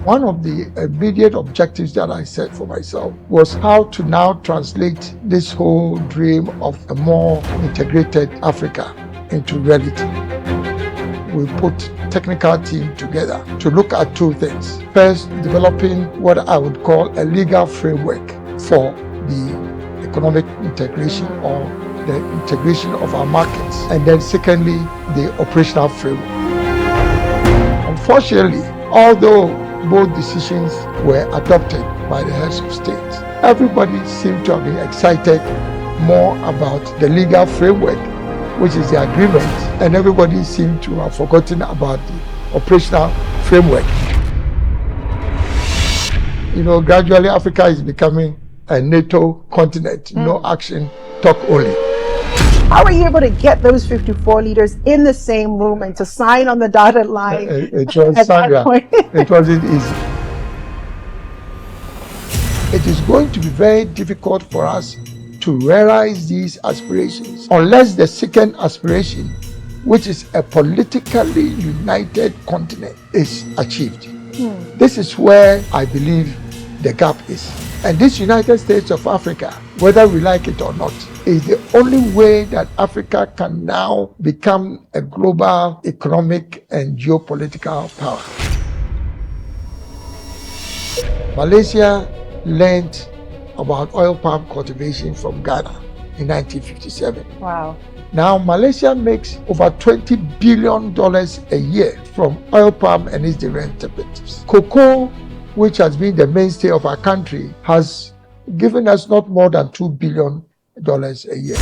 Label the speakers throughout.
Speaker 1: One of the immediate objectives that I set for myself was how to now translate this whole dream of a more integrated Africa into reality. We put technical team together to look at two things. First, developing what I would call a legal framework for the economic integration or the integration of our markets. And then secondly, the operational framework. Unfortunately, although both decisions were adopted by the heads of state, everybody seemed to have been excited more about the legal framework, which is the agreement, and everybody seemed to have forgotten about the operational framework. Gradually Africa is becoming a NATO continent, no action, talk only.
Speaker 2: How were you able to get those 54 leaders in the same room and to sign on the dotted line?
Speaker 1: It was Sandra. It wasn't easy. It is going to be very difficult for us to realize these aspirations unless the second aspiration, which is a politically united continent, is achieved. This is where I believe the gap is. And this United States of Africa, whether we like it or not, is the only way that Africa can now become a global economic and geopolitical power. Malaysia learned about oil palm cultivation from Ghana in 1957.
Speaker 2: Wow.
Speaker 1: Now Malaysia makes over $20 billion a year from oil palm and its derivatives. Cocoa, which has been the mainstay of our country, has given us not more than $2 billion a year.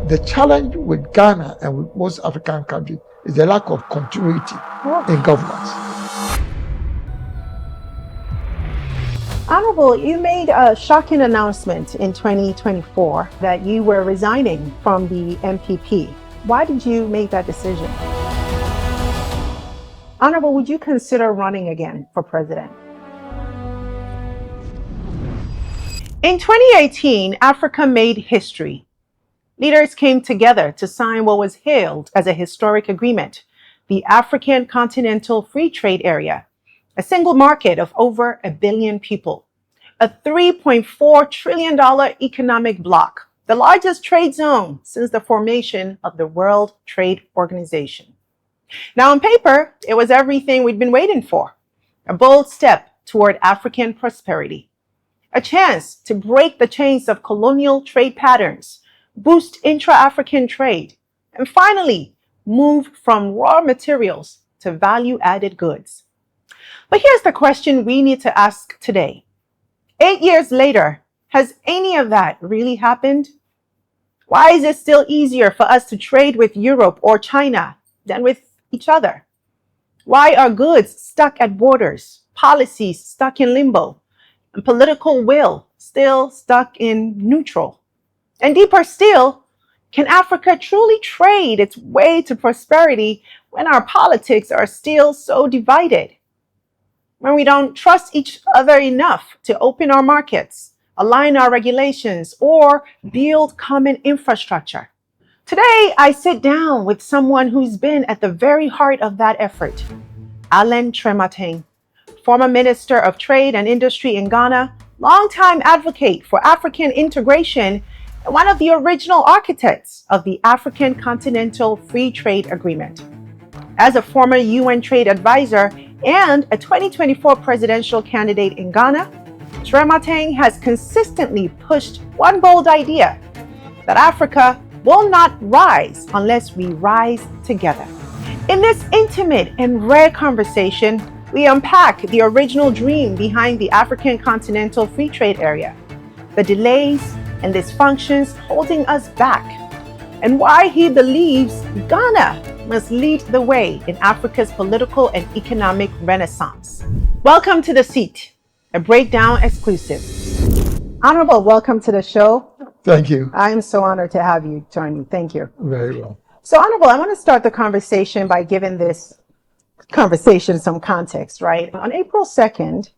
Speaker 1: The challenge with Ghana and with most African countries is the lack of continuity in governance.
Speaker 2: Honorable, you made a shocking announcement in 2024 that you were resigning from the MPP. Why did you make that decision? Honorable, would you consider running again for president? In 2018, Africa made history. Leaders came together to sign what was hailed as a historic agreement, the African Continental Free Trade Area, a single market of over 1 billion people, a $3.4 trillion economic bloc, the largest trade zone since the formation of the World Trade Organization. Now, on paper, it was everything we'd been waiting for, a bold step toward African prosperity, a chance to break the chains of colonial trade patterns, boost intra-African trade, and finally move from raw materials to value-added goods. But here's the question we need to ask today. 8 years later, has any of that really happened? Why is it still easier for us to trade with Europe or China than with each other? Why are goods stuck at borders, policies stuck in limbo, and political will still stuck in neutral? And deeper still, can Africa truly trade its way to prosperity when our politics are still so divided? When we don't trust each other enough to open our markets, align our regulations, or build common infrastructure? Today, I sit down with someone who's been at the very heart of that effort, Kyerematen, former Minister of Trade and Industry in Ghana, longtime advocate for African integration, and one of the original architects of the African Continental Free Trade Agreement. As a former UN trade advisor and a 2024 presidential candidate in Ghana, Kyerematen has consistently pushed one bold idea, that Africa will not rise unless we rise together. In this intimate and rare conversation, we unpack the original dream behind the African Continental Free Trade Area, the delays and dysfunctions holding us back, and why he believes Ghana must lead the way in Africa's political and economic renaissance. Welcome to The Seat, a breakdown exclusive. Honorable, welcome to the show.
Speaker 1: Thank you.
Speaker 2: I am so honored to have you join me. Thank you.
Speaker 1: Very well.
Speaker 2: So, Honorable, I want to start the conversation by giving this conversation some context, right? On April 2nd,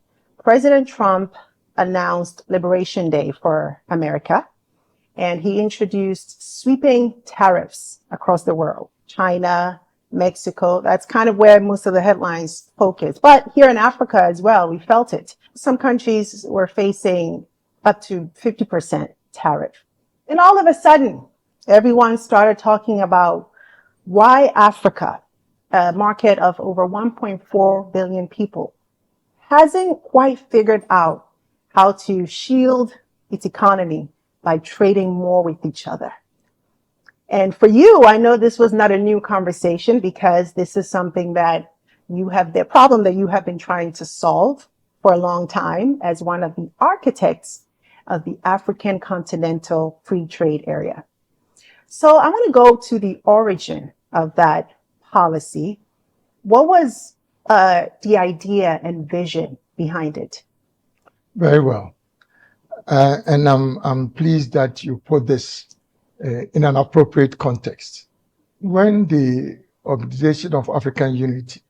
Speaker 2: President Trump announced Liberation Day for America, and he introduced sweeping tariffs across the world. China, Mexico. That's kind of where most of the headlines focus. But here in Africa as well, we felt it. Some countries were facing up to 50% tariff. And all of a sudden, everyone started talking about why Africa, a market of over 1.4 billion people, hasn't quite figured out how to shield its economy by trading more with each other. And for you, I know this was not a new conversation because this is something that the problem that you have been trying to solve for a long time as one of the architects of the African Continental Free Trade Area. So I want to go to the origin of that policy. What was the idea and vision behind it?
Speaker 1: Very well. And I'm pleased that you put this in an appropriate context. When the Organization of African Unity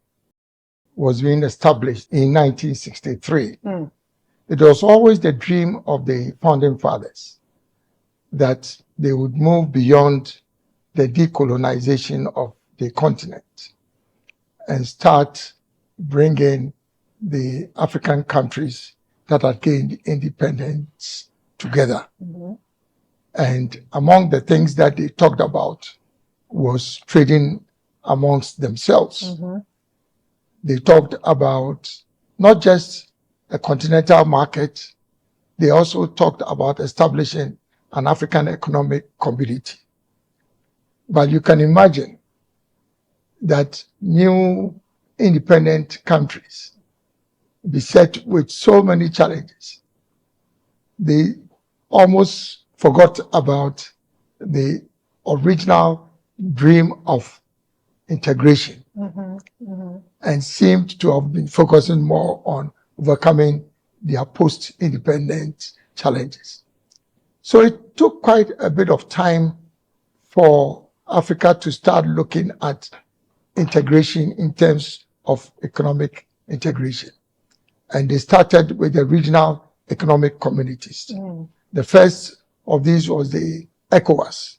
Speaker 1: was being established in 1963, it was always the dream of the founding fathers that they would move beyond the decolonization of the continent and start bringing the African countries that had gained independence together. And among the things that they talked about was trading amongst themselves. They talked about not just a continental market, they also talked about establishing an African economic community. But you can imagine that new independent countries beset with so many challenges, they almost forgot about the original dream of integration and seemed to have been focusing more on overcoming their post-independent challenges. So it took quite a bit of time for Africa to start looking at integration in terms of economic integration. And they started with the regional economic communities. The first of these was the ECOWAS,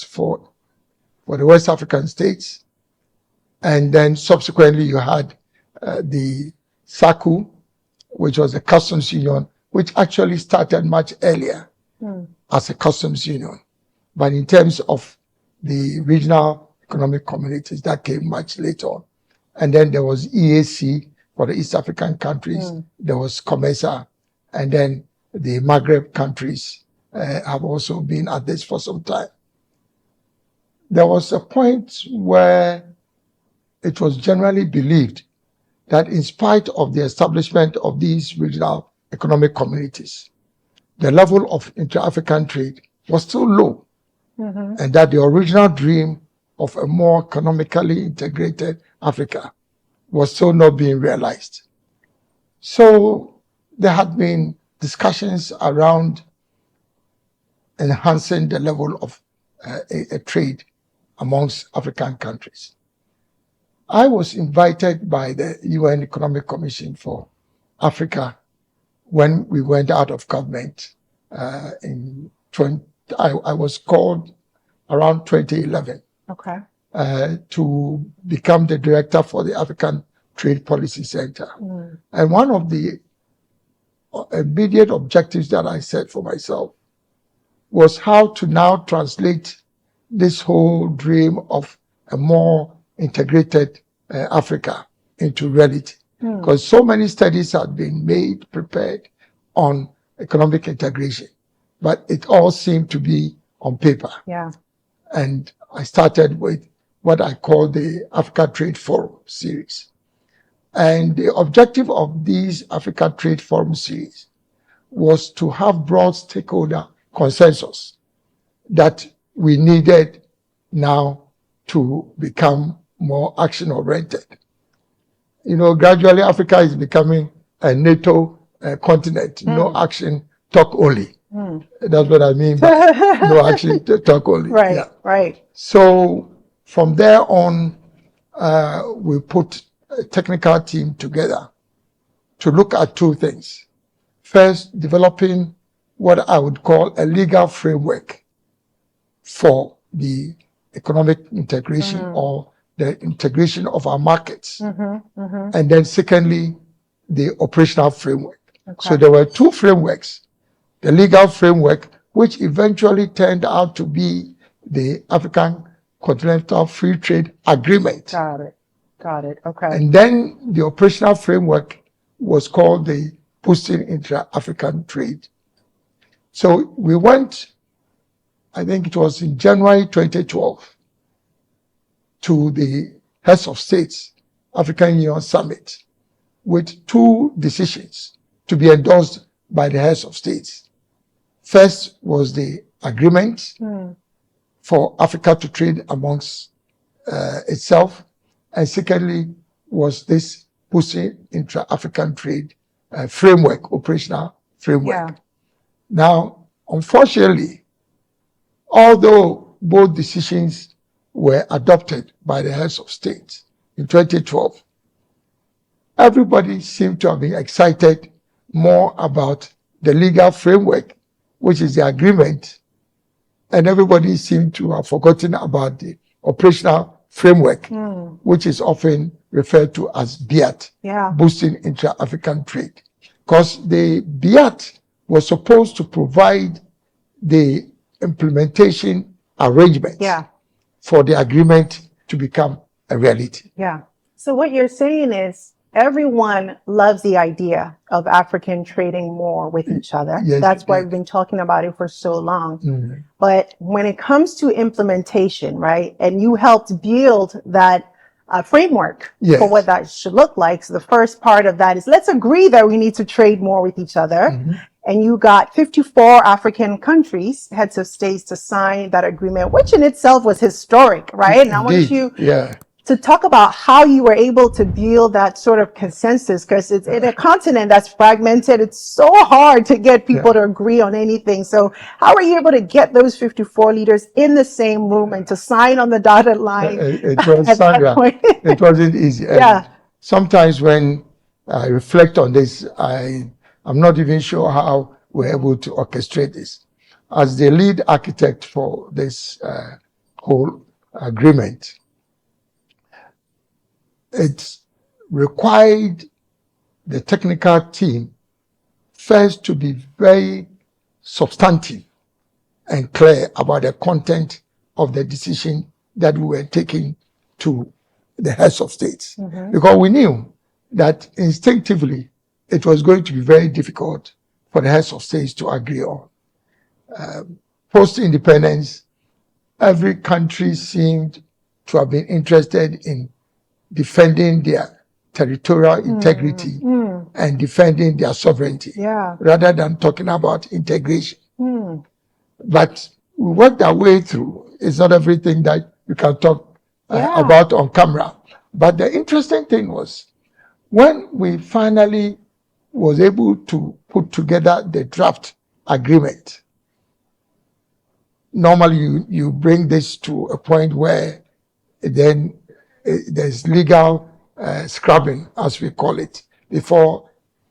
Speaker 1: for the West African states. And then subsequently you had the SACU, which was a customs union, which actually started much earlier as a customs union. But in terms of the regional economic communities, that came much later on. And then there was EAC for the East African countries. There was COMESA. And then the Maghreb countries have also been at this for some time. There was a point where it was generally believed that in spite of the establishment of these regional economic communities, the level of inter-African trade was still low, and that the original dream of a more economically integrated Africa was still not being realized. So there had been discussions around enhancing the level of a trade amongst African countries. I was invited by the UN Economic Commission for Africa when we went out of government I was called around 2011 to become the director for the African Trade Policy Center. And one of the immediate objectives that I set for myself was how to now translate this whole dream of a more integrated Africa into reality. Because so many studies had been prepared on economic integration, but it all seemed to be on paper. And I started with what I call the Africa Trade Forum series. And the objective of these Africa Trade Forum series was to have broad stakeholder consensus that we needed now to become more action-oriented. You know, gradually Africa is becoming a NATO continent, no action, talk only. That's what I mean by no action, talk only.
Speaker 2: Right.
Speaker 1: So from there on, we put a technical team together to look at two things. First, developing what I would call a legal framework for the economic integration or the integration of our markets.
Speaker 2: Mm-hmm.
Speaker 1: And then secondly, the operational framework.
Speaker 2: Okay.
Speaker 1: So there were two frameworks. The legal framework, which eventually turned out to be the African Continental Free Trade Agreement.
Speaker 2: Got it. Okay.
Speaker 1: And then the operational framework was called the Boosting Intra-African Trade. So we went, I think it was in January 2012, to the Heads of States African Union Summit with two decisions to be endorsed by the Heads of States. First was the agreement for Africa to trade amongst itself, and secondly was this Boosting Intra-African Trade framework, operational framework.
Speaker 2: Yeah.
Speaker 1: Now, unfortunately, although both decisions were adopted by the Heads of State in 2012, everybody seemed to have been excited more about the legal framework, which is the agreement, and everybody seemed to have forgotten about the operational framework, which is often referred to as BIAT, Boosting Intra-African Trade. Because the BIAT was supposed to provide the implementation arrangements for the agreement to become a reality.
Speaker 2: Yeah. So what you're saying is everyone loves the idea of African trading more with each other.
Speaker 1: Yes,
Speaker 2: that's why we've been talking about it for so long. But when it comes to implementation, right, and you helped build that framework for what that should look like. So the first part of that is let's agree that we need to trade more with each other. And you got 54 African countries, heads of states, to sign that agreement, which in itself was historic, right? And I want you to talk about how you were able to build that sort of consensus, because it's in a continent that's fragmented. It's so hard to get people to agree on anything. So how were you able to get those 54 leaders in the same room and to sign on the dotted line?
Speaker 1: It was, Sandra, it wasn't easy. And sometimes when I reflect on this, I'm not even sure how we're able to orchestrate this. As the lead architect for this whole agreement, it required the technical team first to be very substantive and clear about the content of the decision that we were taking to the heads of states. Because we knew that instinctively it was going to be very difficult for the heads of states to agree on. Post-independence, every country seemed to have been interested in defending their territorial integrity and defending their sovereignty, rather than talking about integration. But we worked our way through. It's not everything that you can talk about on camera. But the interesting thing was, when we finally was able to put together the draft agreement, normally you bring this to a point where then there's legal scrubbing, as we call it, before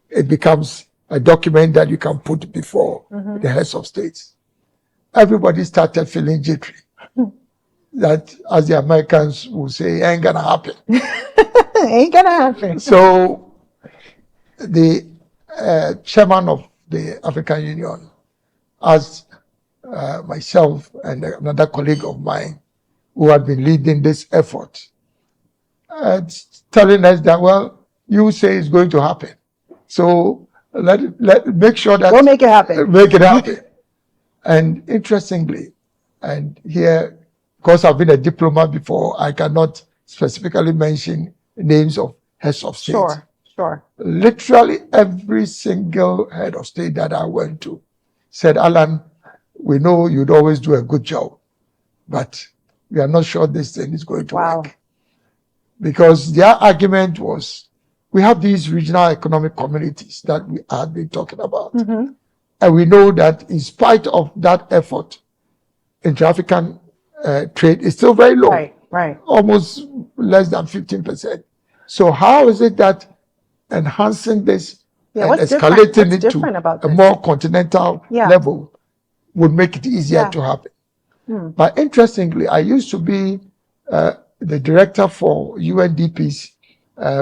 Speaker 1: it becomes a document that you can put before the heads of states. Everybody started feeling jittery. That, as the Americans will say, ain't gonna happen.
Speaker 2: Ain't gonna happen.
Speaker 1: So the chairman of the African Union asked myself and another colleague of mine who had been leading this effort, telling us that, well, you say it's going to happen, so let make sure that
Speaker 2: we'll make it happen.
Speaker 1: Make it happen. And interestingly, and here, because I've been a diplomat before, I cannot specifically mention names of heads of state.
Speaker 2: Sure.
Speaker 1: Literally every single head of state that I went to said, Alan, we know you'd always do a good job, but we are not sure this thing is going to work. Because their argument was, we have these regional economic communities that we had been talking about. And we know that in spite of that effort, intra-African trade is still very low.
Speaker 2: Right.
Speaker 1: Almost less than 15%. So how is it that enhancing this and escalating it to a more continental level would make it easier to happen? But interestingly, I used to be the director for UNDP's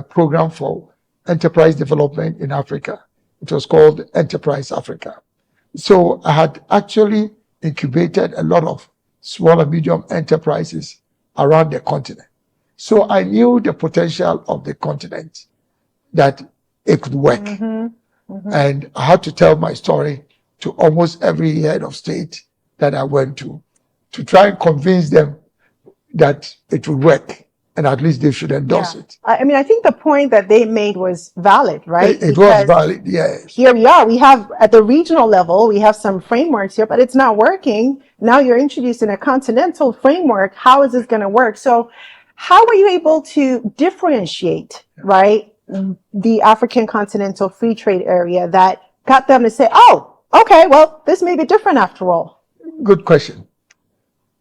Speaker 1: program for enterprise development in Africa. It was called Enterprise Africa. So I had actually incubated a lot of small and medium enterprises around the continent. So I knew the potential of the continent, that it could work. And I had to tell my story to almost every head of state that I went to try and convince them that it would work, and at least they should endorse it.
Speaker 2: I mean, I think the point that they made was valid, right?
Speaker 1: It was valid, yes.
Speaker 2: Here we are. We have, at the regional level, we have some frameworks here, but it's not working. Now you're introducing a continental framework. How is this going to work? So how were you able to differentiate, right, the African continental free trade area that got them to say, oh, okay, well, this may be different after all?
Speaker 1: Good question.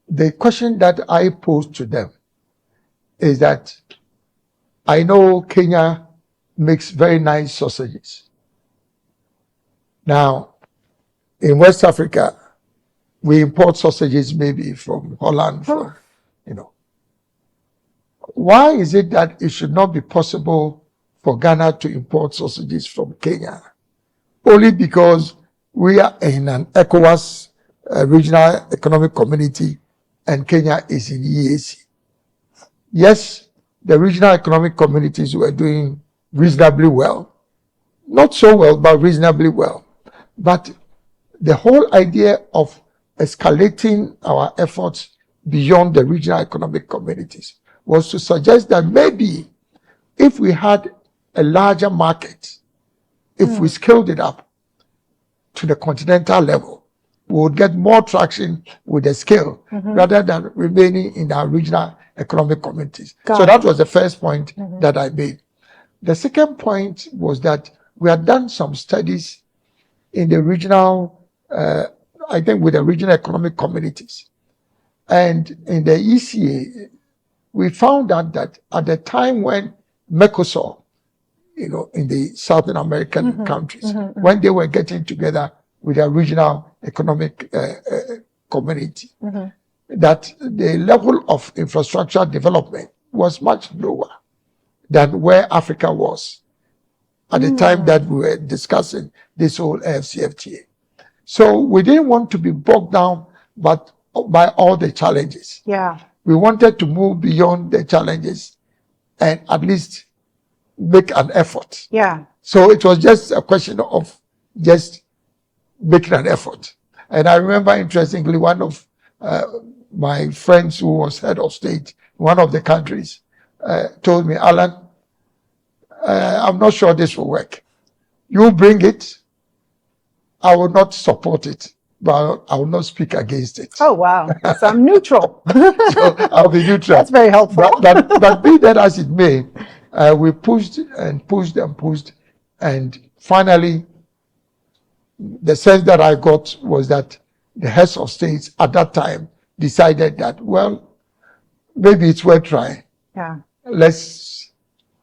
Speaker 1: The question that I posed to them is that I know Kenya makes very nice sausages. Now, in West Africa, we import sausages maybe from Holland, from, Why is it that it should not be possible for Ghana to import sausages from Kenya? Only because we are in an ECOWAS regional economic community and Kenya is in EAC. Yes, the regional economic communities were doing reasonably well. Not so well, but reasonably well. But the whole idea of escalating our efforts beyond the regional economic communities was to suggest that maybe if we had a larger market, if we scaled it up to the continental level, we would get more traction with the scale rather than remaining in our regional economic communities. So that was the first point that I made. The second point was that we had done some studies in the regional, I think with the regional economic communities. And in the ECA, we found out that at the time when Mercosur, in the Southern American countries, when they were getting together with a regional economic community, that the level of infrastructure development was much lower than where Africa was at the time that we were discussing this whole AfCFTA. So we didn't want to be bogged down by all the challenges. We wanted to move beyond the challenges and at least make an effort. So it was just a question of just making an effort. And I remember, interestingly, one of my friends who was head of state, one of the countries, told me, Alan, I'm not sure this will work. You bring it, I will not support it, but I will not speak against it.
Speaker 2: Oh, wow. So I'm neutral.
Speaker 1: So I'll be neutral.
Speaker 2: That's very helpful.
Speaker 1: But be that as it may, we pushed and pushed and pushed, and finally, the sense that I got was that the heads of states at that time decided that, well, maybe it's worth trying. Let's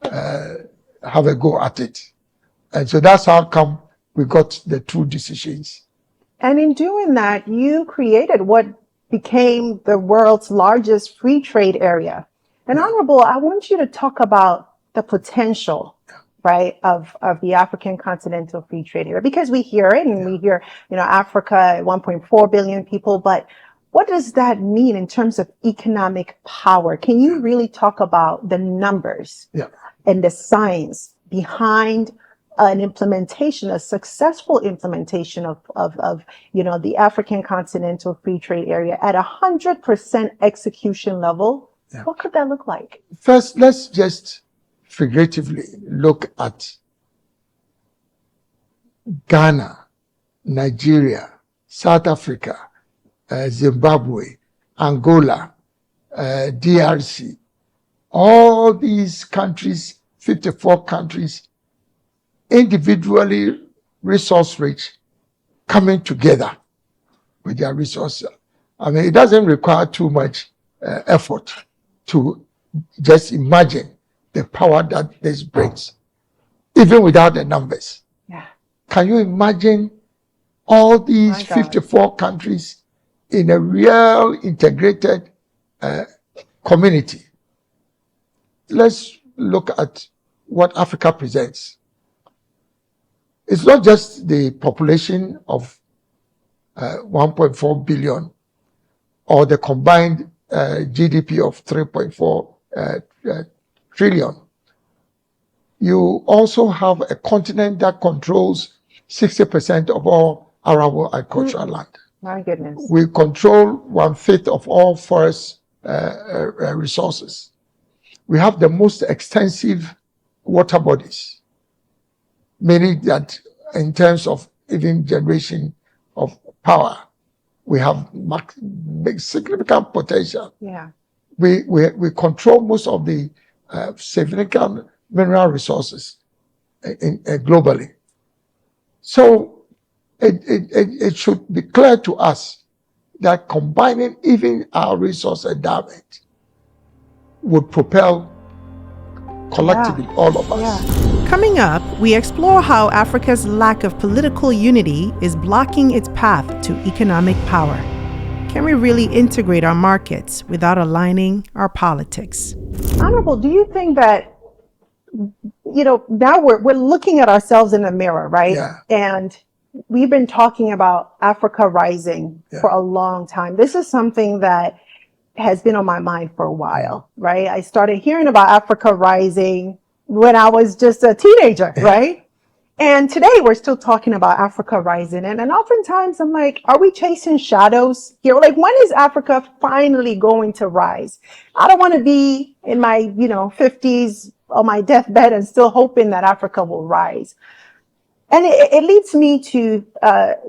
Speaker 1: have a go at it. And so that's how come we got the two decisions.
Speaker 2: And in doing that, you created what became the world's largest free trade area. And Honorable, I want you to talk about the potential, right, of the African continental free trade area, because we hear it and we hear, Africa, 1.4 billion people, but what does that mean in terms of economic power? Can you really talk about the numbers and the science behind an implementation, a successful implementation of the African continental free trade area at 100% execution level? What could that look like?
Speaker 1: First, let's just figuratively look at Ghana, Nigeria, South Africa, Zimbabwe, Angola, DRC, all these countries, 54 countries, individually resource rich, coming together with their resources. I mean, it doesn't require too much effort to just imagine the power that this brings, even without the numbers.
Speaker 2: Yeah.
Speaker 1: Can you imagine all these 54 countries in a real integrated community. Let's look at what Africa presents. It's not just the population of 1.4 billion or the combined GDP of 3.4 trillion. You also have a continent that controls 60% of all arable agricultural land.
Speaker 2: My goodness.
Speaker 1: We control 1/5 of all forest resources. We have the most extensive water bodies, meaning that in terms of even generation of power, we have significant potential.
Speaker 2: Yeah.
Speaker 1: We control most of the significant mineral resources globally. So it should be clear to us that combining even our resource endowment would propel collectively all of us.
Speaker 2: Yeah. Coming up, we explore how Africa's lack of political unity is blocking its path to economic power. Can we really integrate our markets without aligning our politics? Honorable, do you think that, now we're looking at ourselves in the mirror, right?
Speaker 1: Yeah.
Speaker 2: And we've been talking about Africa rising for a long time. This is something that has been on my mind for a while, right? I started hearing about Africa rising when I was just a teenager, right? And today we're still talking about Africa rising. And oftentimes I'm like, are we chasing shadows here? Like, when is Africa finally going to rise? I don't want to be in my, 50s on my deathbed and still hoping that Africa will rise. And it leads me to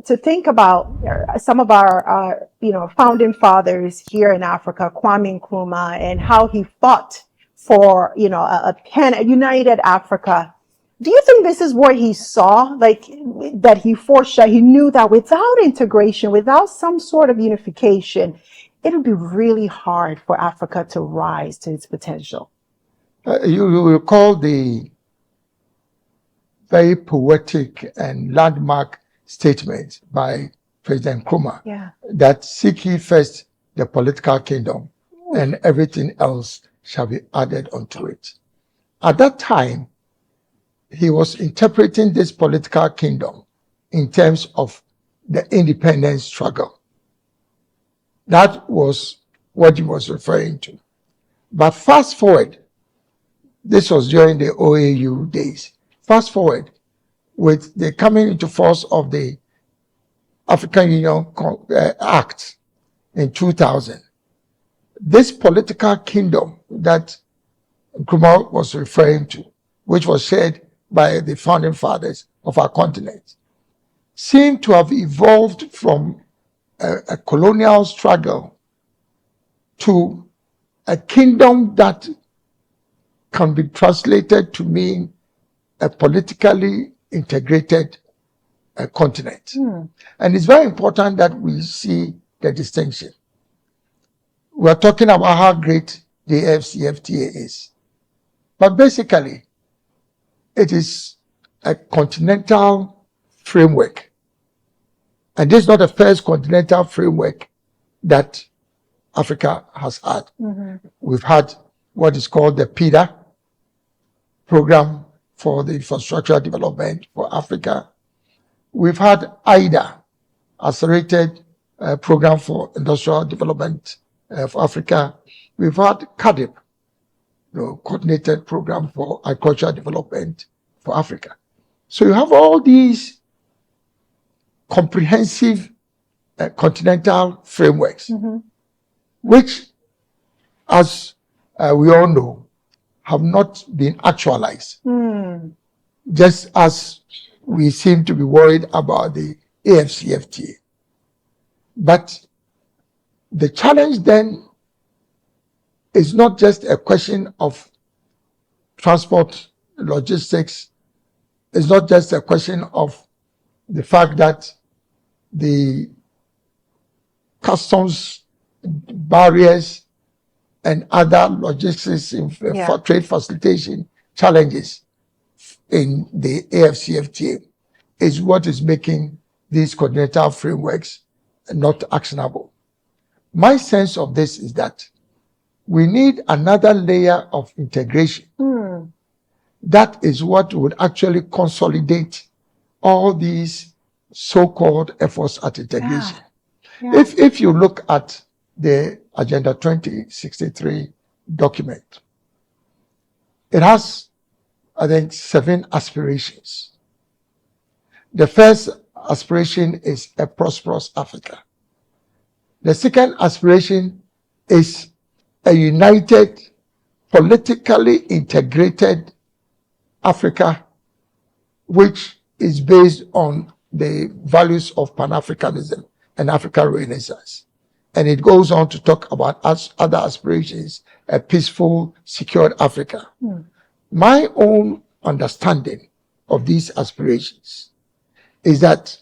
Speaker 2: think about some of our, founding fathers here in Africa, Kwame Nkrumah, and how he fought for, a united Africa. Do you think this is what he saw, that he foreshadowed? He knew that without integration, without some sort of unification, it would be really hard for Africa to rise to its potential.
Speaker 1: You recall the very poetic and landmark statement by President Nkrumah that seek ye first the political kingdom and everything else shall be added unto it. At that time, he was interpreting this political kingdom in terms of the independence struggle. That was what he was referring to. But fast forward, this was during the OAU days. Fast forward, with the coming into force of the African Union Act in 2000, this political kingdom that Nkrumah was referring to, which was shared by the founding fathers of our continent, seemed to have evolved from a colonial struggle to a kingdom that can be translated to mean a politically integrated continent. And it's very important that we see the distinction. We're talking about how great the AfCFTA is. But basically, it is a continental framework. And this is not the first continental framework that Africa has had. We've had what is called the PIDA, Program for the Infrastructural Development for Africa. We've had IDA, Accelerated Program for Industrial Development for Africa. We've had CADIP, Coordinated Program for Agricultural Development for Africa. So you have all these comprehensive continental frameworks, which, as we all know, have not been actualized. Just as we seem to be worried about the AfCFTA. But the challenge then is not just a question of transport, logistics. It's not just a question of the fact that the customs barriers and other logistics for trade facilitation challenges in the AfCFTA is what is making these continental frameworks not actionable. My sense of this is that we need another layer of integration. That is what would actually consolidate all these so-called efforts at integration. If you look at the Agenda 2063 document, it has, I think, 7 aspirations. The first aspiration is a prosperous Africa. The second aspiration is a united, politically integrated Africa, which is based on the values of Pan-Africanism and African Renaissance. And it goes on to talk about other aspirations, a peaceful, secured Africa. My own understanding of these aspirations is that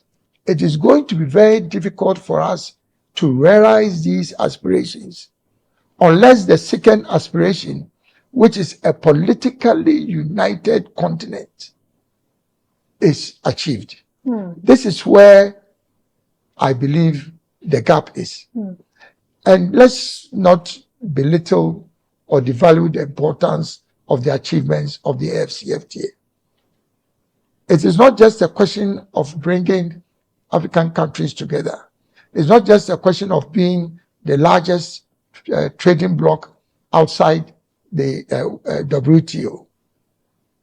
Speaker 1: it is going to be very difficult for us to realize these aspirations unless the second aspiration, which is a politically united continent, is achieved. This is where I believe the gap is. And let's not belittle or devalue the importance of the achievements of the AfCFTA. It is not just a question of bringing African countries together. It's not just a question of being the largest trading bloc outside the WTO.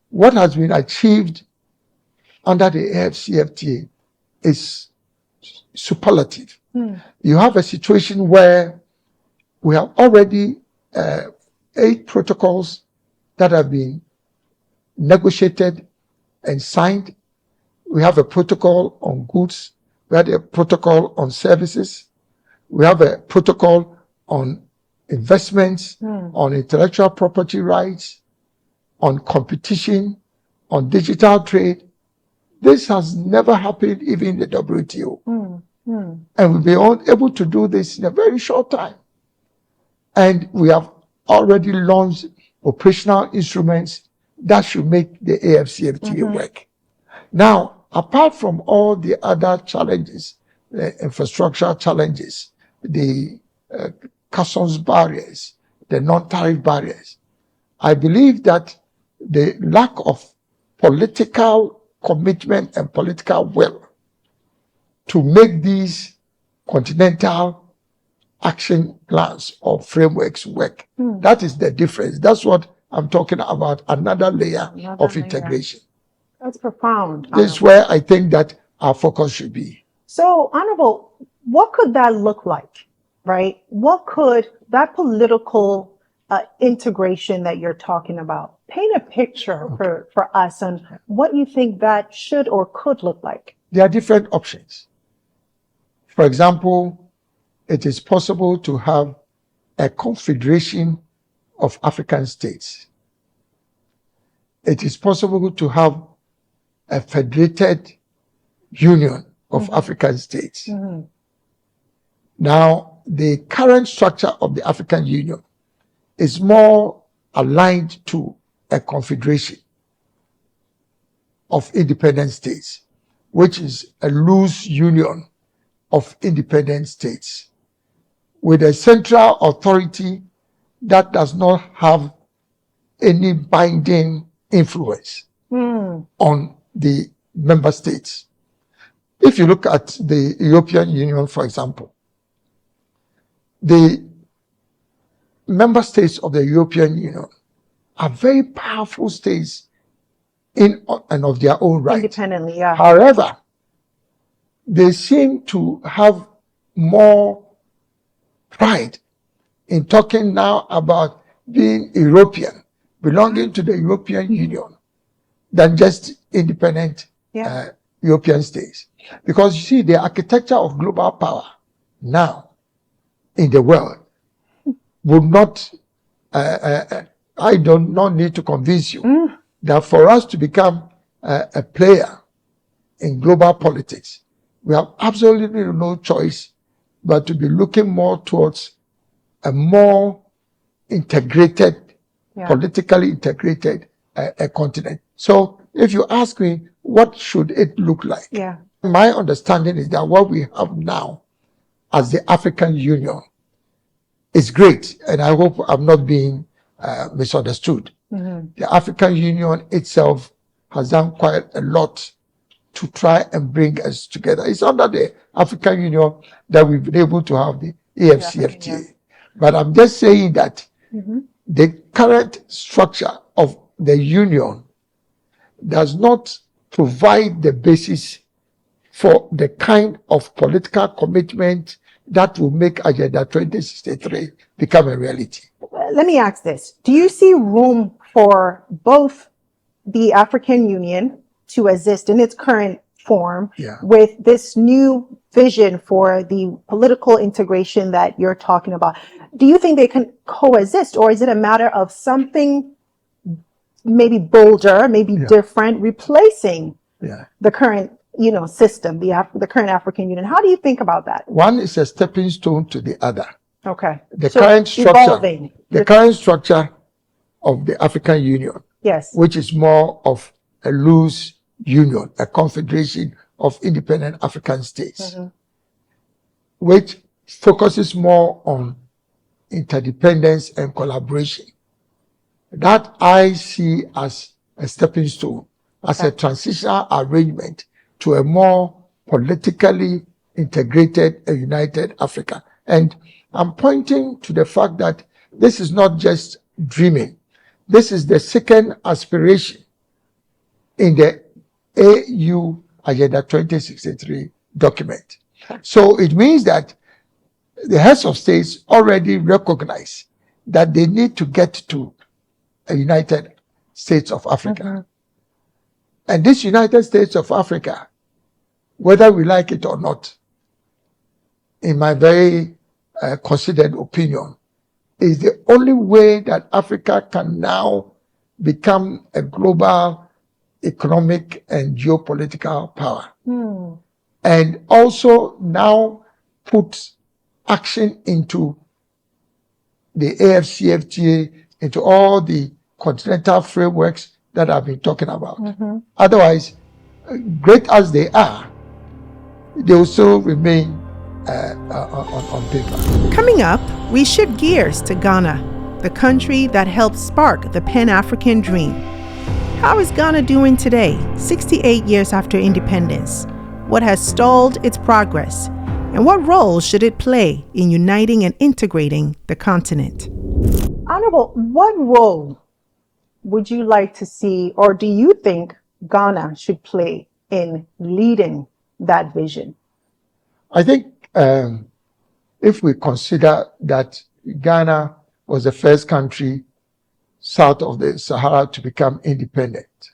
Speaker 1: What has been achieved under the AfCFTA is superlative. You have a situation where we have already 8 protocols that have been negotiated and signed. We have a protocol on goods. We have a protocol on services. We have a protocol on investments, on intellectual property rights, on competition, on digital trade. This has never happened even in the WTO. And we've been able to do this in a very short time. And we have already launched operational instruments that should make the AfCFTA work. Now, apart from all the other challenges, the infrastructure challenges, the customs barriers, the non-tariff barriers, I believe that the lack of political commitment and political will to make these continental action plans or frameworks work, that is the difference. That's what I'm talking about, another layer of integration.
Speaker 2: That's profound.
Speaker 1: This is where I think that our focus should be.
Speaker 2: So, Honorable, what could that look like, right? What could that political integration that you're talking about, paint a picture for us on what you think that should or could look like?
Speaker 1: There are different options. For example, it is possible to have a confederation of African states. It is possible to have a federated union of African states. Now, the current structure of the African Union is more aligned to a confederation of independent states, which is a loose union of independent states with a central authority that does not have any binding influence on the member states. If you look at the European Union, for example, the member states of the European Union are very powerful states in and of their own right.
Speaker 2: Independently, yeah.
Speaker 1: However, they seem to have more pride in talking now about being European, belonging to the European Union, than just independent European states. Because you see, the architecture of global power now in the world would not, I do not need to convince you that for us to become a player in global politics, we have absolutely no choice but to be looking more towards a more integrated, politically integrated continent. So if you ask me, what should it look like? My understanding is that what we have now as the African Union is great, and I hope I'm not being misunderstood. The African Union itself has done quite a lot to try and bring us together. It's under the African Union that we've been able to have the AfCFTA. But I'm just saying that the current structure of the union does not provide the basis for the kind of political commitment that will make Agenda 2063 become a reality.
Speaker 2: Let me ask this. Do you see room for both the African Union to exist in its current form with this new vision for the political integration that you're talking about? Do you think they can coexist, or is it a matter of something maybe bolder, maybe different, replacing the current system, the current African Union? How do you think about that?
Speaker 1: One is a stepping stone to the other.
Speaker 2: Okay.
Speaker 1: The current structure of the African Union, which is more of a loose union, a confederation of independent African states, which focuses more on interdependence and collaboration. That I see as a stepping stone, as a transitional arrangement to a more politically integrated and united Africa. And I'm pointing to the fact that this is not just dreaming. This is the second aspiration in the AU Agenda 2063 document. So it means that the heads of states already recognize that they need to get to a United States of Africa. And this United States of Africa, whether we like it or not, in my very considered opinion, is the only way that Africa can now become a global economic and geopolitical power. And also now put action into the AfCFTA, into all the continental frameworks that I've been talking about. Otherwise, great as they are, they will still remain on paper.
Speaker 2: Coming up, we shift gears to Ghana, the country that helped spark the Pan-African dream. How is Ghana doing today, 68 years after independence? What has stalled its progress? And what role should it play in uniting and integrating the continent? Honorable, what role would you like to see, or do you think Ghana should play in leading that vision?
Speaker 1: I think if we consider that Ghana was the first country south of the Sahara to become independent,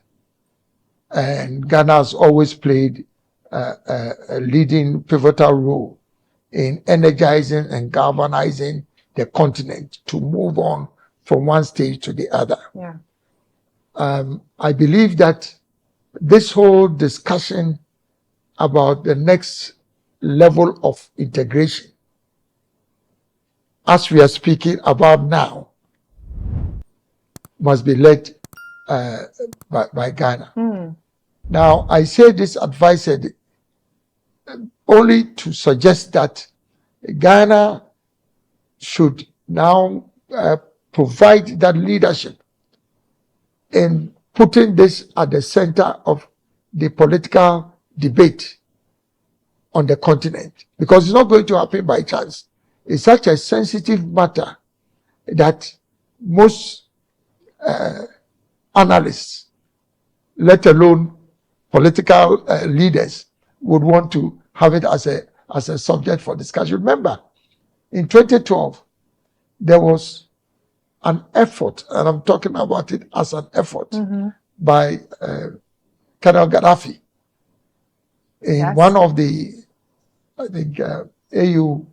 Speaker 1: and Ghana has always played a leading pivotal role in energizing and galvanizing the continent to move on from one stage to the other. I believe that this whole discussion about the next level of integration, as we are speaking about now, must be led by Ghana. Now, I say this advice only to suggest that Ghana should now provide that leadership in putting this at the center of the political debate on the continent, because it's not going to happen by chance. It's such a sensitive matter that most analysts, let alone political leaders, would want to have it as a subject for discussion. Remember, in 2012, there was an effort, and I'm talking about it as an effort, by Colonel Gaddafi in one of the, I think, AU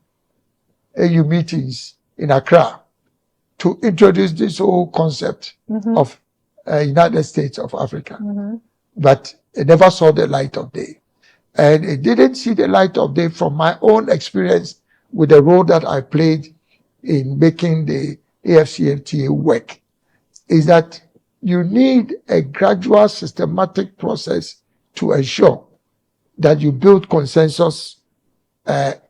Speaker 1: meetings in Accra to introduce this whole concept of United States of Africa. But it never saw the light of day. And it didn't see the light of day from my own experience with the role that I played in making the AfCFTA work, is that you need a gradual, systematic process to ensure that you build consensus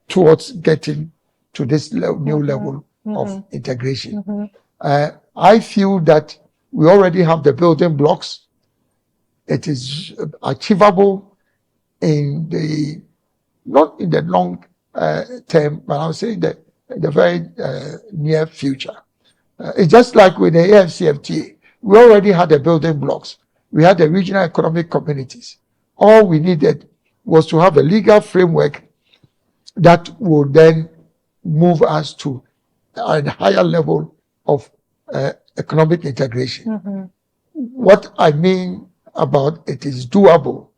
Speaker 1: towards getting to this new level of integration. I feel that we already have the building blocks. It is achievable in the, not in the long term, but I would say that in the very near future. It's just like with the AfCFTA. We already had the building blocks. We had the regional economic communities. All we needed was to have a legal framework that would then move us to a higher level of economic integration. What I mean about it is doable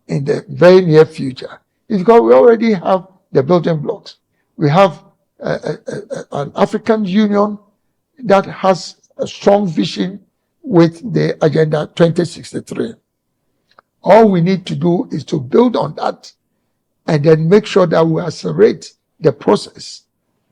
Speaker 1: in the very near future is because we already have the building blocks. We have an African Union that has a strong vision with the Agenda 2063. All we need to do is to build on that and then make sure that we accelerate the process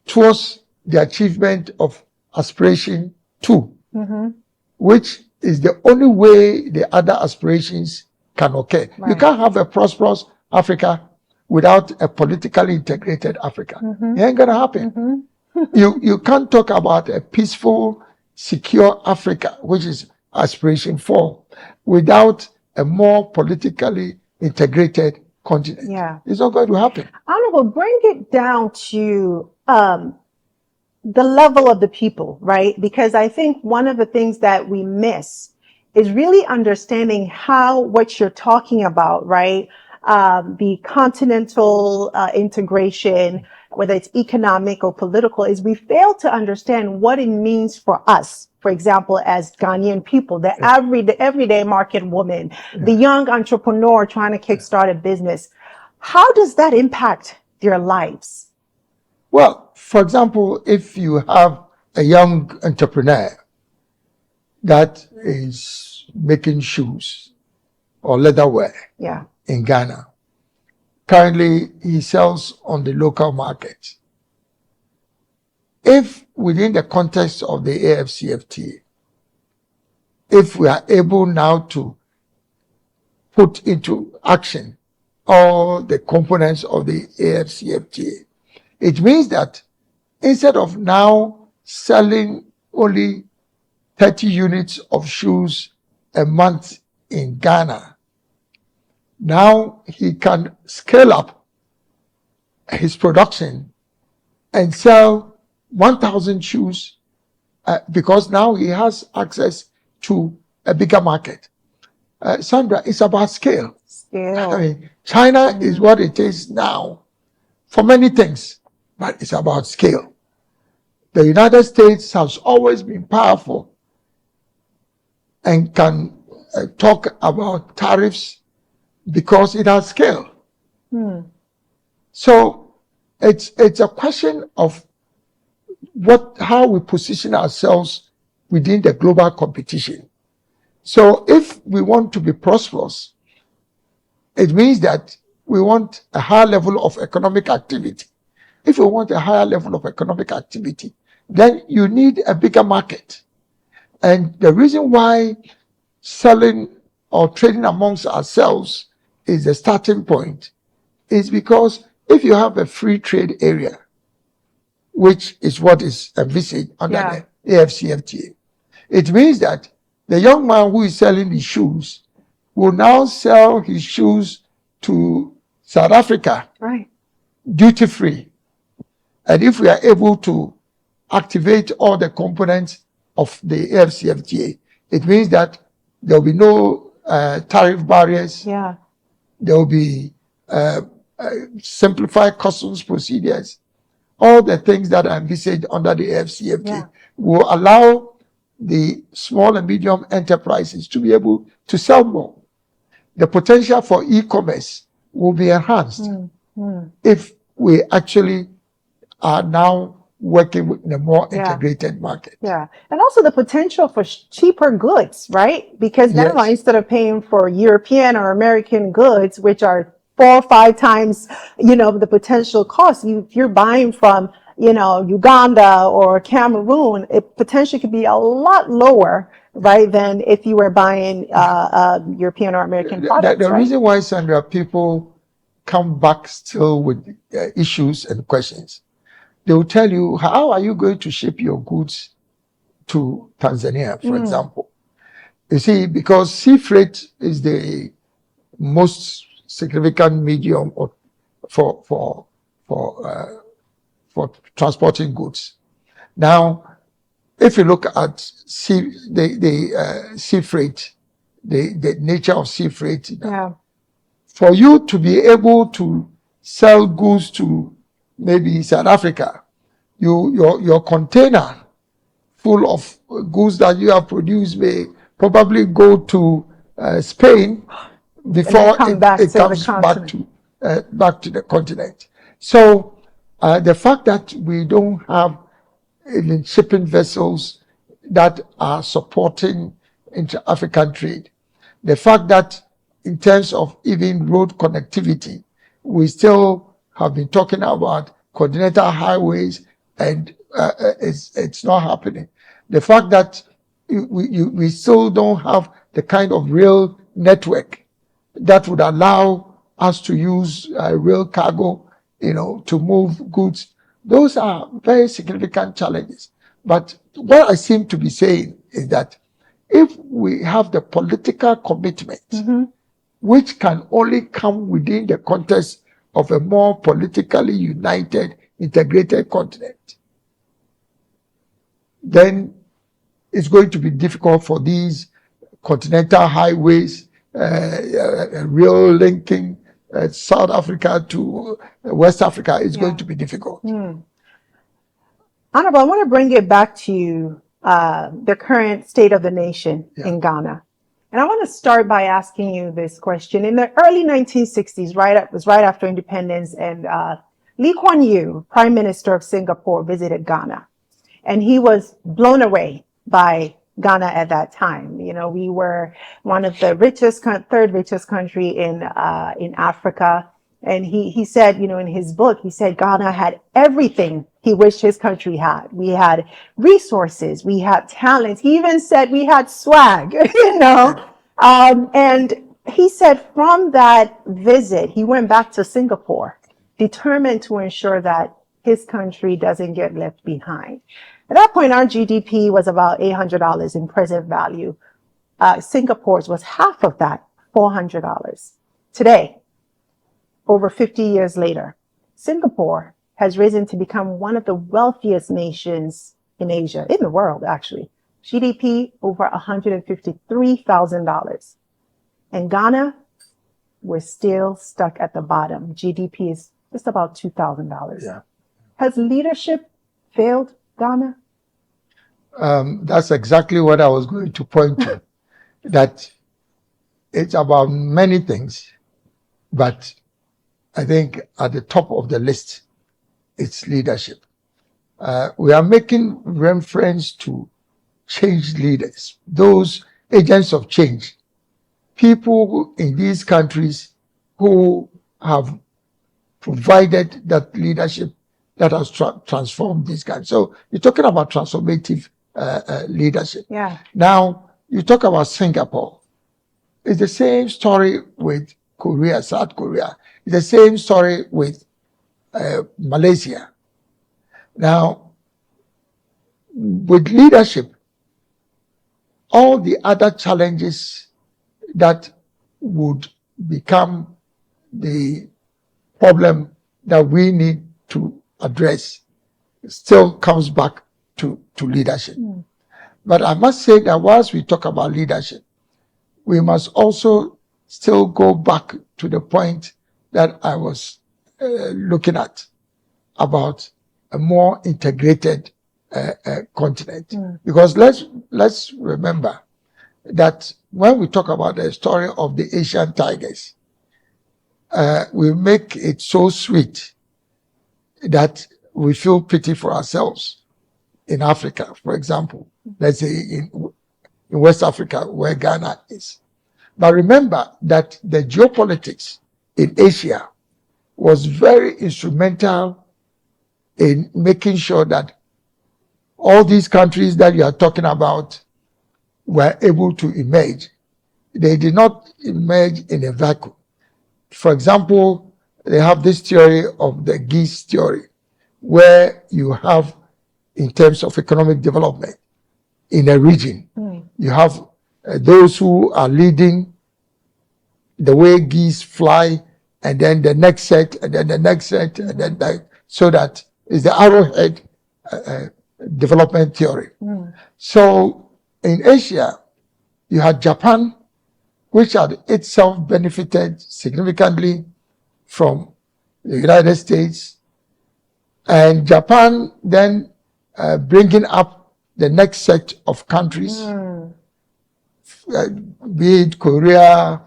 Speaker 1: towards the achievement of aspiration 2, which is the only way the other aspirations can occur. Right. You can't have a prosperous Africa without a politically integrated Africa. It ain't gonna happen. You can't talk about a peaceful, secure Africa, which is aspiration 4, without a more politically integrated continent. Yeah. It's not going to happen.
Speaker 2: Honorable, bring it down to the level of the people, right? Because I think one of the things that we miss is really understanding how what you're talking about, right? The continental integration, whether it's economic or political, is we fail to understand what it means for us. For example, as Ghanaian people, the everyday market woman, the young entrepreneur trying to kickstart a business. How does that impact their lives?
Speaker 1: Well, for example, if you have a young entrepreneur that is making shoes or leatherware in Ghana, currently he sells on the local market. If within the context of the AfCFTA, if we are able now to put into action all the components of the AfCFTA, it means that instead of now selling only 30 units of shoes a month in Ghana, now he can scale up his production and sell 1,000 shoes because now he has access to a bigger market. Sandra, it's about scale. I mean, China is what it is now for many things, but it's about scale. The United States has always been powerful and can talk about tariffs because it has scale. So it's a question of how we position ourselves within the global competition. So if we want to be prosperous, it means that we want a higher level of economic activity. If we want a higher level of economic activity, then you need a bigger market. And the reason why selling or trading amongst ourselves is the starting point is because if you have a free trade area, which is what is envisaged under the AfCFTA, it means that the young man who is selling his shoes will now sell his shoes to South Africa, duty free. And if we are able to activate all the components of the AfCFTA, it means that there will be no tariff barriers. There will be simplified customs procedures. All the things that are envisaged under the AfCFTA will allow the small and medium enterprises to be able to sell more. The potential for e-commerce will be enhanced if we actually are now working with a more integrated market.
Speaker 2: And also the potential for cheaper goods, right? Because now instead of paying for European or American goods, which are 4 or 5 times, the potential cost, if you're buying from, Uganda or Cameroon, it potentially could be a lot lower, right, than if you were buying European or American products.
Speaker 1: The reason why, Sandra, people come back still with issues and questions they will tell you, how are you going to ship your goods to Tanzania, for example? You see, because sea freight is the most significant medium for transporting goods. Now, if you look at sea freight, the nature of sea freight, for you to be able to sell goods to maybe South Africa, your container full of goods that you have produced may probably go to Spain before it comes back to the continent. So the fact that we don't have shipping vessels that are supporting intra-African trade, the fact that in terms of even road connectivity, we still have been talking about continental highways, and it's not happening. The fact that we still don't have the kind of rail network that would allow us to use rail cargo, to move goods. Those are very significant challenges. But what I seem to be saying is that if we have the political commitment, which can only come within the context of a more politically united, integrated continent, then it's going to be difficult for these continental highways, rail linking South Africa to West Africa is going to be difficult.
Speaker 2: Honorable, I want to bring it back to the current state of the nation in Ghana. And I want to start by asking you this question. In the early 1960s, it was right after independence, and Lee Kuan Yew, Prime Minister of Singapore, visited Ghana. And he was blown away by Ghana at that time. We were one of the third richest country in Africa. And he said, in his book, he said Ghana had everything he wished his country had. We had resources, we had talent. He even said we had swag, And he said from that visit, he went back to Singapore, determined to ensure that his country doesn't get left behind. At that point, our GDP was about $800 in present value. Singapore's was half of that, $400. Today, over 50 years later, Singapore has risen to become one of the wealthiest nations in Asia, in the world, actually. GDP over $153,000. And Ghana, we're still stuck at the bottom. GDP is just about $2,000.
Speaker 1: Yeah.
Speaker 2: Has leadership failed Ghana?
Speaker 1: That's exactly what I was going to point to. That it's about many things, but I think at the top of the list, it's leadership. We are making reference to change leaders, those agents of change, people in these countries who have provided that leadership that has transformed these countries. So you're talking about transformative leadership.
Speaker 2: Yeah.
Speaker 1: Now, you talk about Singapore. It's the same story with Korea, South Korea. It's the same story with Malaysia. Now, with leadership, all the other challenges that would become the problem that we need to address still comes back to leadership. But I must say that whilst we talk about leadership, we must also still go back to the point that I was looking at about a more integrated continent. Because let's remember that when we talk about the story of the Asian tigers, we make it so sweet that we feel pity for ourselves in Africa, for example, let's say in West Africa, where Ghana is. But remember that the geopolitics in Asia was very instrumental in making sure that all these countries that you are talking about were able to emerge. They did not emerge in a vacuum. For example, they have this theory of the Geese theory, where you have, in terms of economic development in a region, you have those who are leading the way geese fly, and then the next set, and then the next set, and then that, so that is the arrowhead development theory. So in Asia, you had Japan, which had itself benefited significantly from the United States, and Japan then bringing up the next set of countries, be it Korea,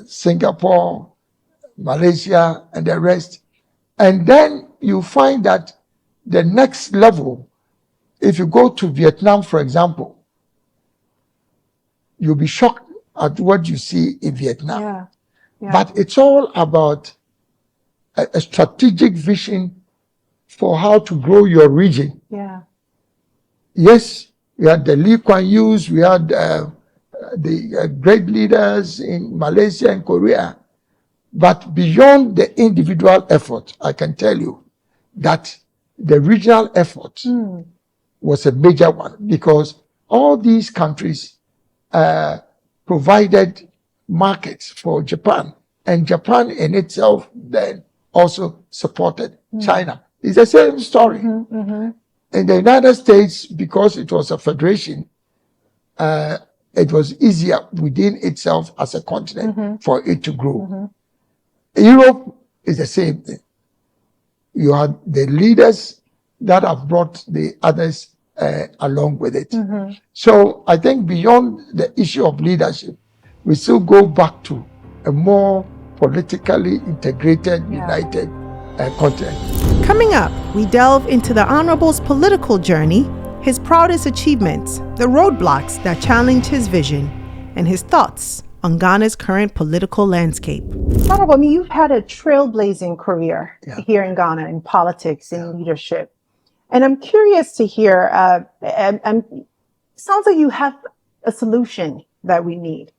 Speaker 1: Singapore, Malaysia, and the rest. And then you find that the next level, if you go to Vietnam, for example, you'll be shocked at what you see in Vietnam. But it's all about a strategic vision for how to grow your region. Yes, we had the Lee Kuan Yews, we had the great leaders in Malaysia and Korea. But beyond the individual effort, I can tell you that the regional effort was a major one, because all these countries provided markets for Japan, and Japan in itself then also supported China. It's the same story. In the United States, because it was a federation, it was easier within itself as a continent for it to grow. Europe is the same thing. You had the leaders that have brought the others along with it. So I think beyond the issue of leadership, we still go back to a more politically integrated, united continent.
Speaker 2: Coming up, we delve into the Honorable's political journey, his proudest achievements, the roadblocks that challenge his vision, and his thoughts on Ghana's current political landscape. Honorable, I mean, you've had a trailblazing career here in Ghana in politics and leadership. And I'm curious to hear, sounds like you have a solution that we need.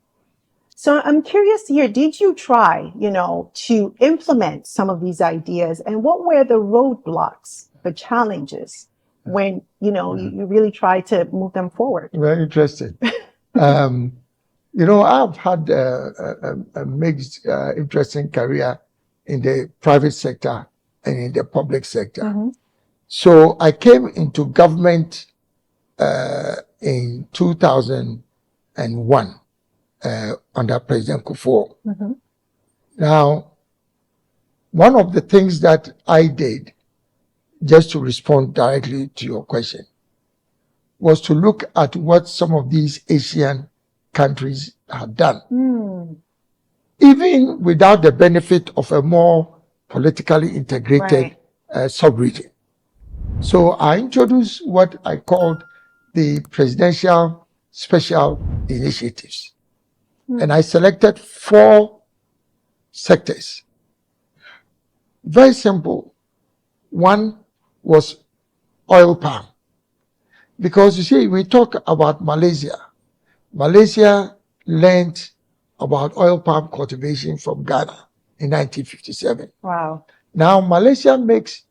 Speaker 2: So I'm curious to hear, did you try, to implement some of these ideas, and what were the roadblocks, the challenges when, you really tried to move them forward?
Speaker 1: Very interesting. I've had a mixed, interesting career in the private sector and in the public sector. So I came into government in 2001 under President Kufuor. Now, one of the things that I did, just to respond directly to your question, was to look at what some of these Asian countries had done, even without the benefit of a more politically integrated sub-region. So I introduced what I called the Presidential Special Initiatives. And I selected 4 sectors. Very simple. One was oil palm. Because you see, we talk about Malaysia. Malaysia learned about oil palm cultivation from Ghana in 1957.
Speaker 2: Wow.
Speaker 1: Now, Malaysia makes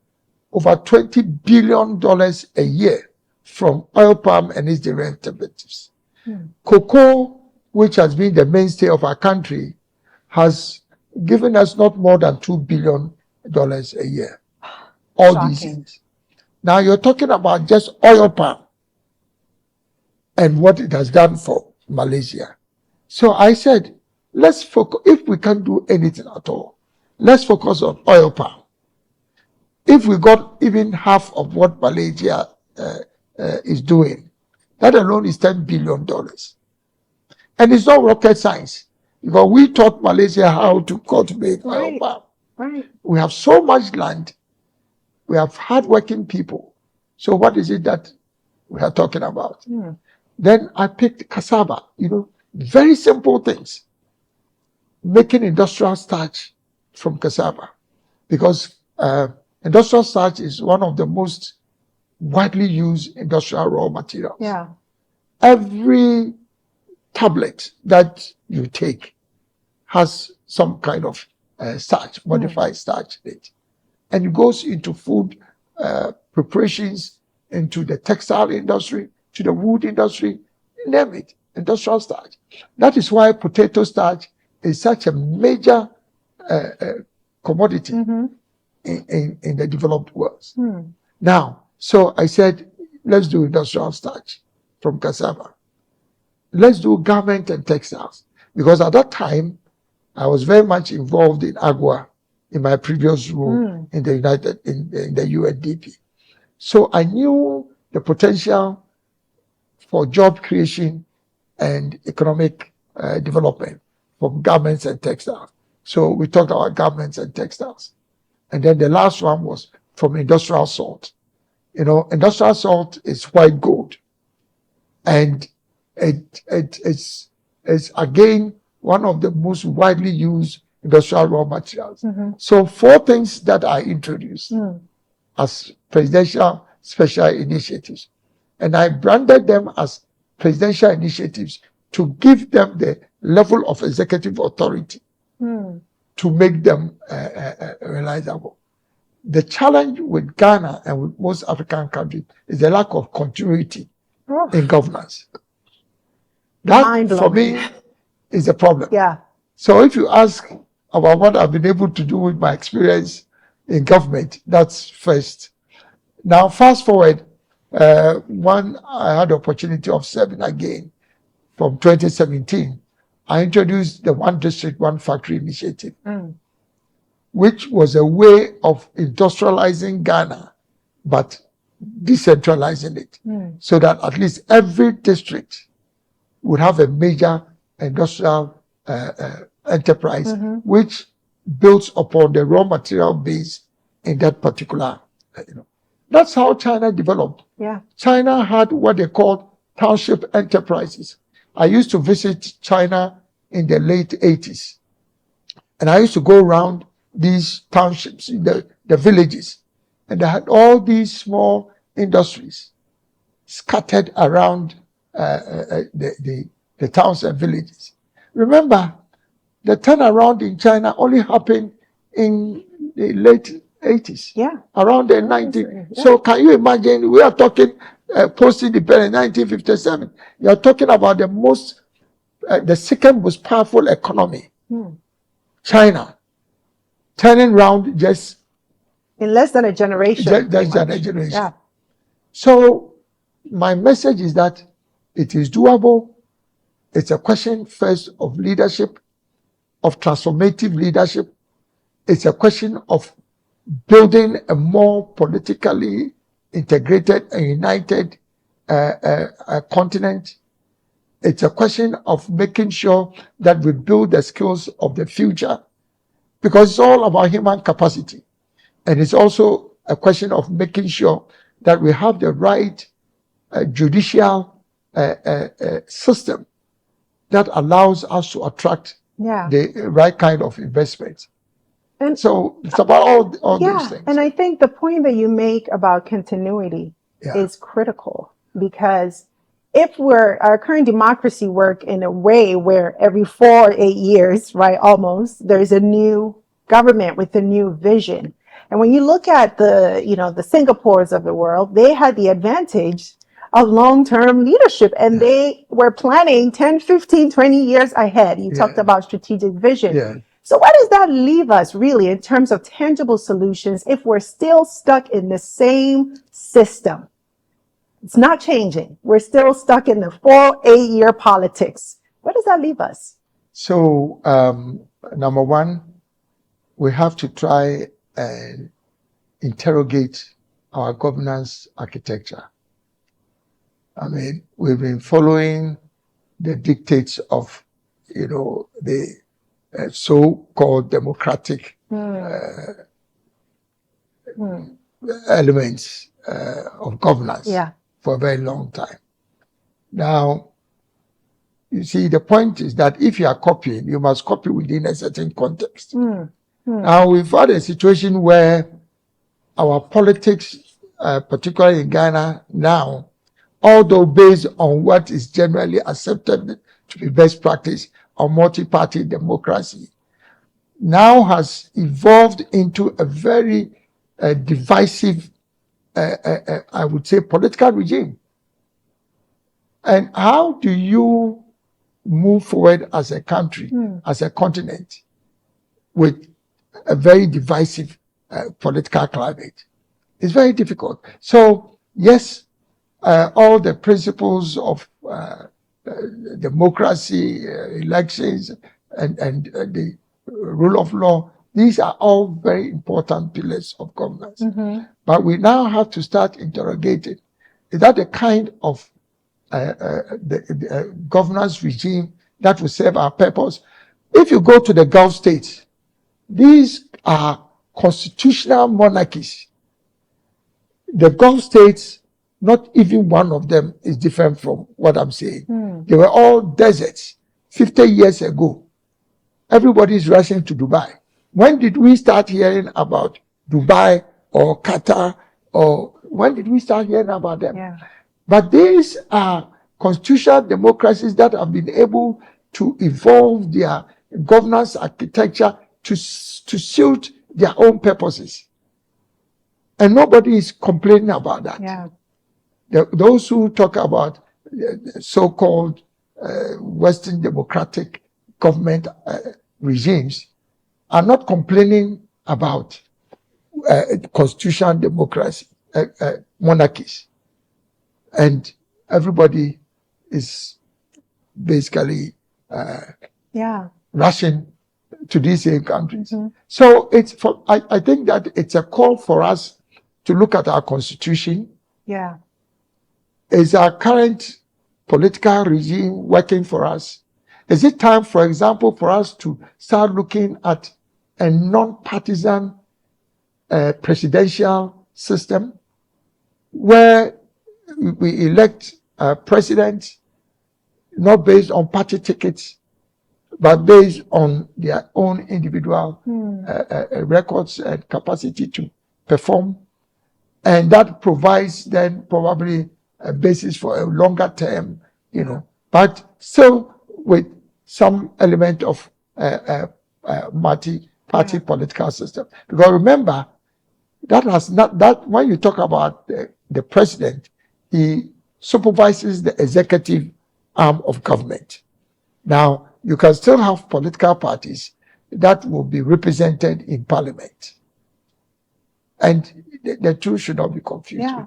Speaker 1: over $20 billion a year from oil palm and its derivatives. Cocoa, which has been the mainstay of our country, has given us not more than $2 billion a year. All
Speaker 2: Shocking.
Speaker 1: These things. Now you're talking about just oil palm and what it has done for Malaysia. So I said, let's focus, if we can't do anything at all, let's focus on oil palm. If we got even half of what Malaysia is doing, that alone is $10 billion. And it's not rocket science, because we taught Malaysia how to cultivate oil palm. We have so much land. We have hardworking people. So what is it that we are talking about? Then I picked cassava, very simple things. Making industrial starch from cassava. Because industrial starch is one of the most widely used industrial raw materials. Every tablet that you take has some kind of starch, modified starch in it. And it goes into food preparations into the textile industry, to the wood industry, you name it, industrial starch. That is why potato starch is such a major commodity in the developed world. Now, so I said, let's do industrial starch from cassava. Let's do garment and textiles. Because at that time, I was very much involved in agua in my previous role in the in the UNDP. So I knew the potential for job creation and economic development from garments and textiles. So we talked about garments and textiles. And then the last one was from industrial salt. You know, industrial salt is white gold. And it's again one of the most widely used industrial raw materials. So 4 things that I introduced as presidential special initiatives. And I branded them as presidential initiatives to give them the level of executive authority to make them realizable. The challenge with Ghana and with most African countries is the lack of continuity in governance. That, for me, is a problem.
Speaker 2: Yeah.
Speaker 1: So if you ask about what I've been able to do with my experience in government, that's first. Now, fast forward, when I had the opportunity of serving again from 2017, I introduced the One District, One Factory initiative, which was a way of industrializing Ghana, but decentralizing it, so that at least every district would have a major industrial enterprise, which builds upon the raw material base in that particular, That's how China developed.
Speaker 2: Yeah.
Speaker 1: China had what they called township enterprises. I used to visit China in the late 80s. And I used to go around these townships, the villages. And they had all these small industries scattered around the towns and villages. Remember, the turnaround in China only happened in the late 80s.
Speaker 2: Yeah.
Speaker 1: Around the 19. Yeah. So can you imagine, we are talking post-independence, 1957. You are talking about the second most powerful economy, China, turning around just
Speaker 2: in less than a generation.
Speaker 1: Just a generation.
Speaker 2: Yeah.
Speaker 1: So my message is that it is doable. It's a question first of leadership, of transformative leadership. It's a question of building a more politically integrated and united continent. It's a question of making sure that we build the skills of the future, because it's all about human capacity. And it's also a question of making sure that we have the right judicial system that allows us to attract the right kind of investment. And so it's about all these things.
Speaker 2: And I think the point that you make about continuity is critical, because if our current democracy work in a way where every 4 or 8 years, right, almost, there's a new government with a new vision. And when you look at the Singapores of the world, they had the advantage of long-term leadership, and they were planning 10, 15, 20 years ahead. You talked about strategic vision.
Speaker 1: Yeah.
Speaker 2: So where does that leave us really in terms of tangible solutions if we're still stuck in the same system? It's not changing. We're still stuck in the 4-8-year politics. Where does that leave us?
Speaker 1: So, number one, we have to try and interrogate our governance architecture. I mean, we've been following the dictates of, the so-called democratic elements of governance for a very long time. Now, you see, the point is that if you are copying, you must copy within a certain context. Now, we've had a situation where our politics, particularly in Ghana now, although based on what is generally accepted to be best practice on multi-party democracy, now has evolved into a very divisive I would say, political regime. And how do you move forward as a country, as a continent, with a very divisive political climate? It's very difficult. So, yes, all the principles of democracy, elections, and the rule of law, these are all very important pillars of governance. But we now have to start interrogating, is that the kind of the governance regime that will serve our purpose? If you go to the Gulf states, these are constitutional monarchies. The Gulf states, not even one of them is different from what I'm saying. They were all deserts 50 years ago. Everybody is rushing to Dubai. When did we start hearing about Dubai or Qatar? Or when did we start hearing about them?
Speaker 2: Yeah.
Speaker 1: But these are constitutional democracies that have been able to evolve their governance architecture to suit their own purposes. And nobody is complaining about that.
Speaker 2: Yeah.
Speaker 1: Those who talk about so-called Western democratic government regimes are not complaining about constitutional democracy, monarchies. And everybody is basically rushing to these same countries. So I think that it's a call for us to look at our constitution.
Speaker 2: Yeah.
Speaker 1: Is our current political regime working for us? Is it time, for example, for us to start looking at a non-partisan presidential system where we elect a president not based on party tickets, but based on their own individual records and capacity to perform? And that provides then probably a basis for a longer term, but still with some element of multi-party political system. Because remember, that when you talk about the president, he supervises the executive arm of government. Now, you can still have political parties that will be represented in parliament. And the two should not be confused.
Speaker 2: Yeah.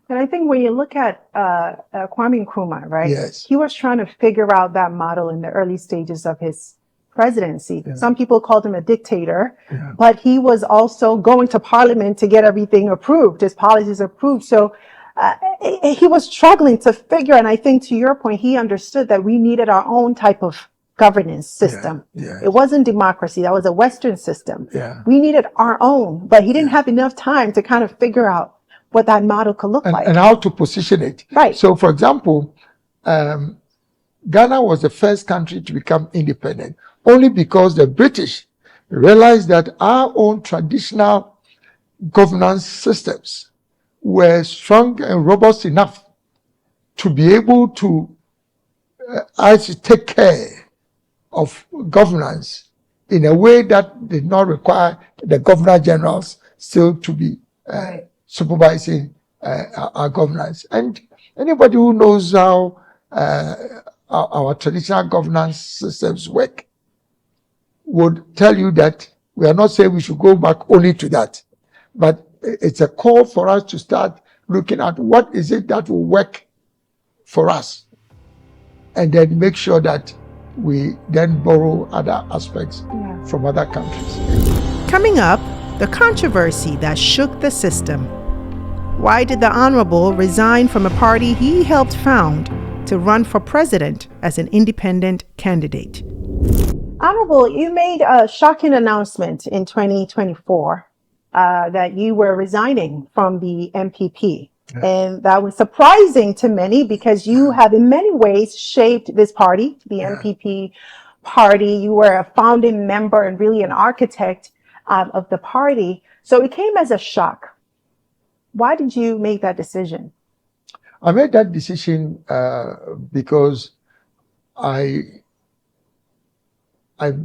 Speaker 2: And I think when you look at Kwame Nkrumah, right?
Speaker 1: Yes.
Speaker 2: He was trying to figure out that model in the early stages of his presidency.
Speaker 1: Yeah.
Speaker 2: Some people called him a dictator,
Speaker 1: Yeah.
Speaker 2: but he was also going to parliament to get everything approved, his policies approved. So he was struggling to figure, and I think to your point, he understood that we needed our own type of governance system.
Speaker 1: Yeah.
Speaker 2: It wasn't democracy. That was a Western system.
Speaker 1: Yeah.
Speaker 2: We needed our own, but he didn't have enough time to kind of figure out what that model could look like.
Speaker 1: And how to position it.
Speaker 2: Right.
Speaker 1: So, for example, Ghana was the first country to become independent only because the British realized that our own traditional governance systems were strong and robust enough to be able to take care of governance in a way that did not require the governor generals still to be supervising our governance. And anybody who knows how our traditional governance systems work would tell you that we are not saying we should go back only to that, but it's a call for us to start looking at what is it that will work for us, and then make sure that we then borrow other aspects from other countries.
Speaker 2: Coming up, the controversy that shook the system. Why did the Honorable resign from a party he helped found to run for president as an independent candidate? Honorable, you made a shocking announcement in 2024 that you were resigning from the MPP. Yeah. And that was surprising to many because you have in many ways shaped this party, the MPP party. You were a founding member and really an architect of the party. So it came as a shock. Why did you make that decision?
Speaker 1: I made that decision because I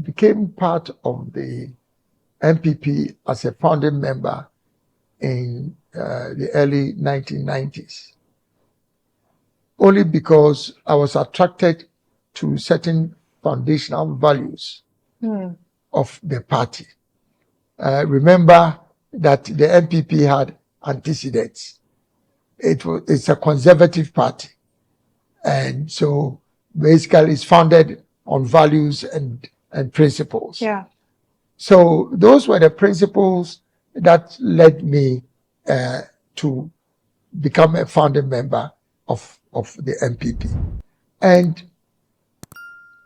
Speaker 1: became part of the MPP as a founding member in the early 1990s, only because I was attracted to certain foundational values of the party. Remember that the MPP had antecedents. It's a conservative party. And so basically it's founded on values and principles.
Speaker 2: Yeah.
Speaker 1: So those were the principles that led me to become a founding member of the MPP. And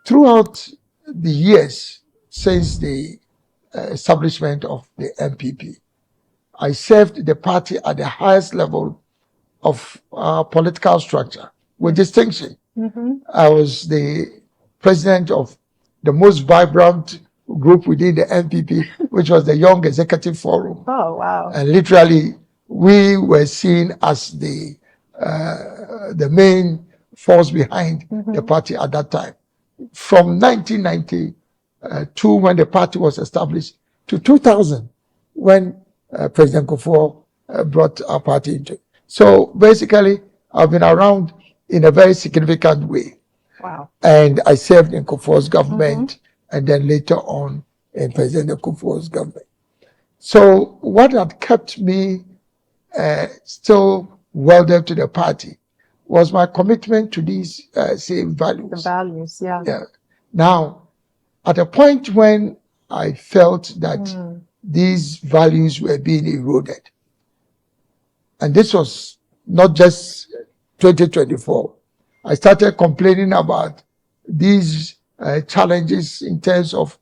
Speaker 1: throughout the years since the establishment of the MPP, I served the party at the highest level of political structure with distinction. I was the president of the most vibrant group within the MPP, which was the Young Executive Forum.
Speaker 2: Oh, wow.
Speaker 1: And literally, we were seen as the main force behind the party at that time. From 1992, when the party was established, to 2000, when President Kufuor brought our party into. So basically, I've been around in a very significant way.
Speaker 2: Wow.
Speaker 1: And I served in Kufuor's government, and then later on in President Kufuor's government. So what had kept me still welded to the party was my commitment to these same values.
Speaker 2: The values, yeah.
Speaker 1: Now, at a point when I felt that these values were being eroded, and this was not just 2024, I started complaining about these challenges in terms of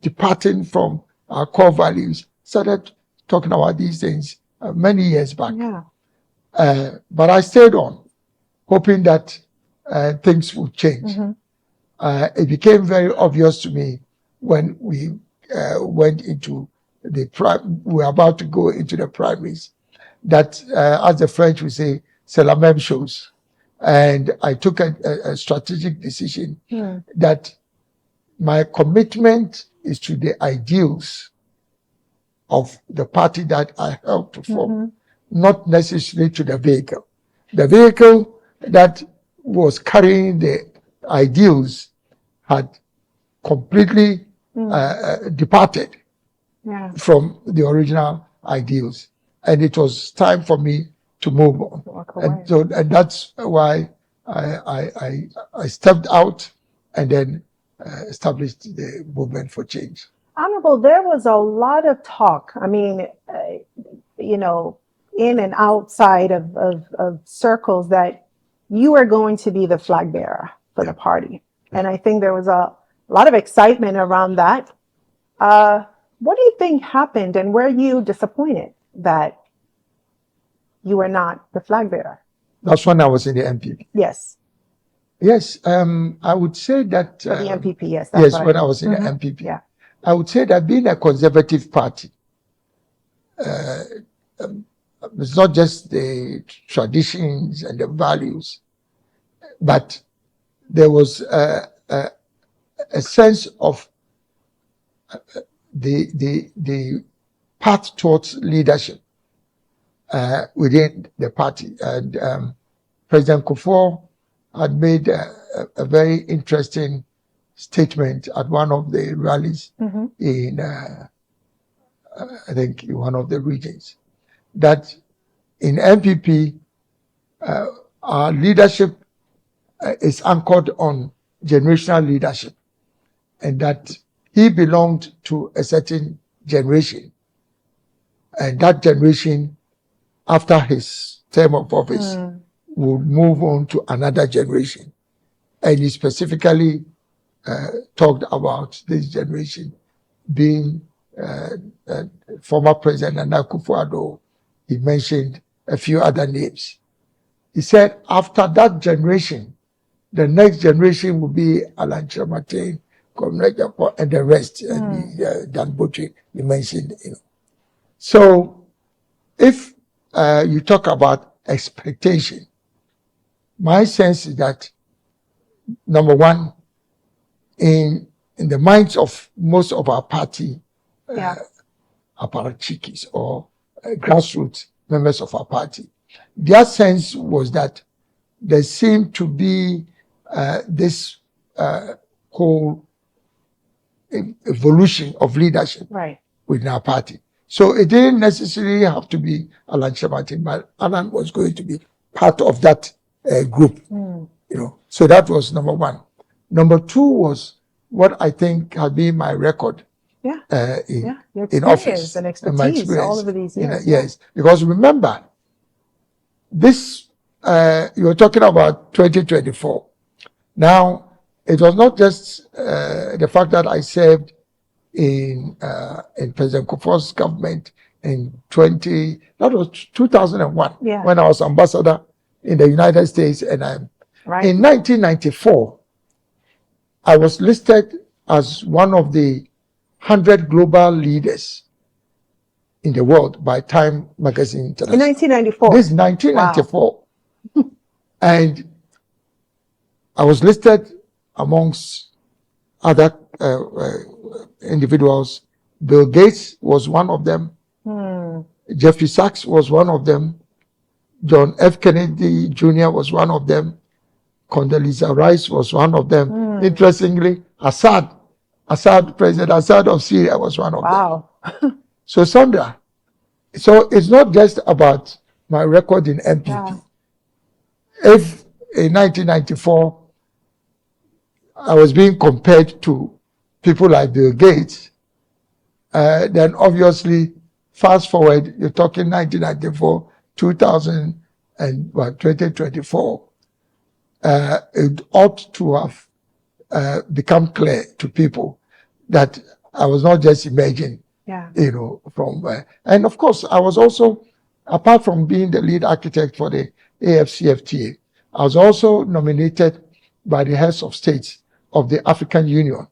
Speaker 1: departing from our core values. Started talking about these things many years back.
Speaker 2: Yeah.
Speaker 1: But I stayed on, hoping that things would change. It became very obvious to me when we went into we were about to go into the primaries, that as the French would say, c'est la même chose. And I took a strategic decision that my commitment is to the ideals of the party that I helped to form, not necessarily to the vehicle. The vehicle that was carrying the ideals had completely departed from the original ideals. And it was time for me to move on. And that's why I stepped out and then established the movement for change.
Speaker 2: Honorable, there was a lot of talk. I mean, you know, in and outside of circles that you were going to be the flag bearer for the party. And I think there was a lot of excitement around that. What do you think happened, and were you disappointed that you were not the flag bearer?
Speaker 1: That's when I was in the MPP.
Speaker 2: Yes.
Speaker 1: Yes, I would say that...
Speaker 2: For the MPP, yes.
Speaker 1: Yes, when I was in the MPP.
Speaker 2: Yeah.
Speaker 1: I would say that being a conservative party, it's not just the traditions and the values, but there was a sense of the path towards leadership within the party. And President Kufuor had made a very interesting statement at one of the rallies in, I think, in one of the regions, that in MPP, our leadership is anchored on generational leadership, and that he belonged to a certain generation, and that generation, after his term of office, would move on to another generation. And he specifically talked about this generation being former President Nana Akufo-Addo. He mentioned a few other names. He said after that generation, the next generation will be Alan Kyerematen, and the rest, and Dan Botry, you mentioned. You know. So if you talk about expectation, my sense is that, number one, in the minds of most of our party apparatchiks or grassroots members of our party. Their sense was that there seemed to be this whole evolution of leadership within our party. So it didn't necessarily have to be Alan Kyerematen, but Alan was going to be part of that group. So that was number one. Number two was what I think had been my record in office
Speaker 2: and expertise all over these years.
Speaker 1: Yes, because remember, this you were talking about 2024. Now, it was not just the fact that I served in President Kufuor's government in 2001 when I was ambassador in the United States, and in 1994 I was listed as one of the 100 global leaders in the world by Time Magazine International.
Speaker 2: In 1994?
Speaker 1: This is 1994. Wow. And I was listed amongst other individuals. Bill Gates was one of them. Jeffrey Sachs was one of them. John F. Kennedy Jr. was one of them. Condoleezza Rice was one of them. Interestingly, President Assad of Syria was one of them. So Sandra, so it's not just about my record in MPP. If in 1994 I was being compared to people like Bill Gates, then obviously fast forward, you're talking 1994, 2000 and 2024, it ought to have become clear to people that I was not just emerging, from and of course, I was also, apart from being the lead architect for the AfCFTA, I was also nominated by the heads of states of the African Union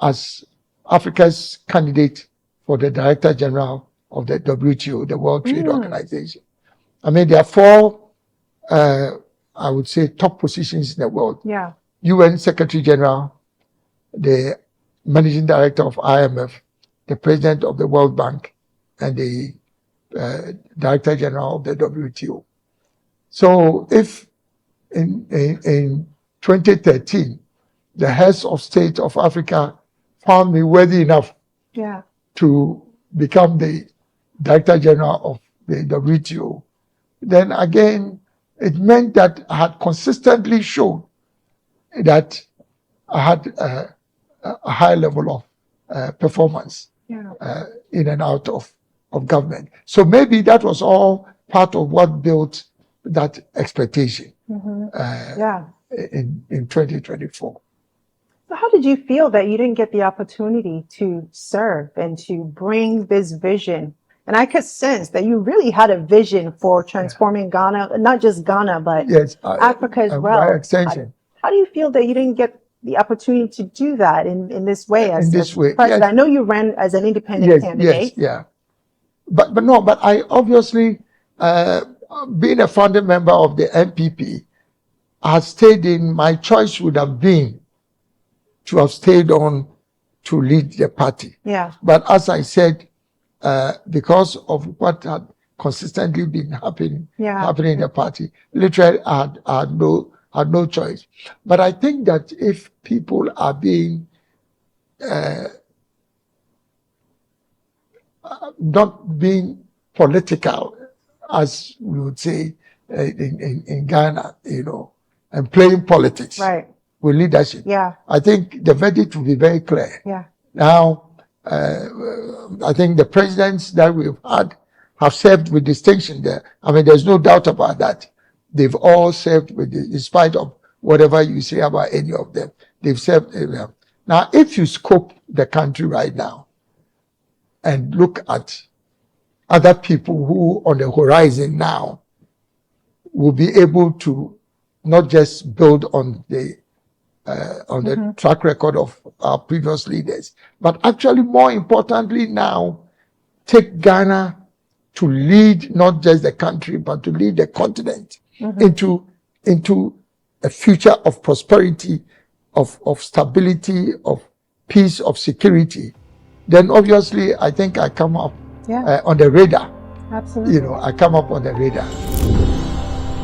Speaker 1: as Africa's candidate for the Director General of the WTO, the World Trade Organization. I mean, there are four, I would say, top positions in the world. UN Secretary General, the Managing Director of IMF, the President of the World Bank, and the Director General of the WTO. So if in 2013, the heads of state of Africa found me worthy enough to become the Director General of the WTO, then again, it meant that I had consistently shown that I had a high level of performance in and out of government. So maybe that was all part of what built that expectation in 2024.
Speaker 2: So how did you feel that you didn't get the opportunity to serve and to bring this vision? And I could sense that you really had a vision for transforming Ghana, not just Ghana, but Africa as well.
Speaker 1: By extension.
Speaker 2: How do you feel that you didn't get the opportunity to do that in this way as
Speaker 1: president?
Speaker 2: I know you ran as an independent candidate.
Speaker 1: But I obviously, being a founding member of the MPP, I had stayed in, my choice would have been to have stayed on to lead the party. But as I said, because of what had consistently been happening in the party, literally I had no choice. But I think that if people are being not being political, as we would say in Ghana, and playing politics with leadership, I think the verdict will be very clear. Now, I think the presidents that we've had have served with distinction there. I mean, there's no doubt about that. They've all served in spite of whatever you say about any of them. They've served. Now, if you scope the country right now and look at other people who on the horizon now will be able to not just build on the track record of our previous leaders, but actually more importantly now, take Ghana to lead not just the country, but to lead the continent into a future of prosperity, of stability, of peace, of security. Then obviously I think I come up on the radar
Speaker 2: Absolutely.
Speaker 1: I come up on the radar.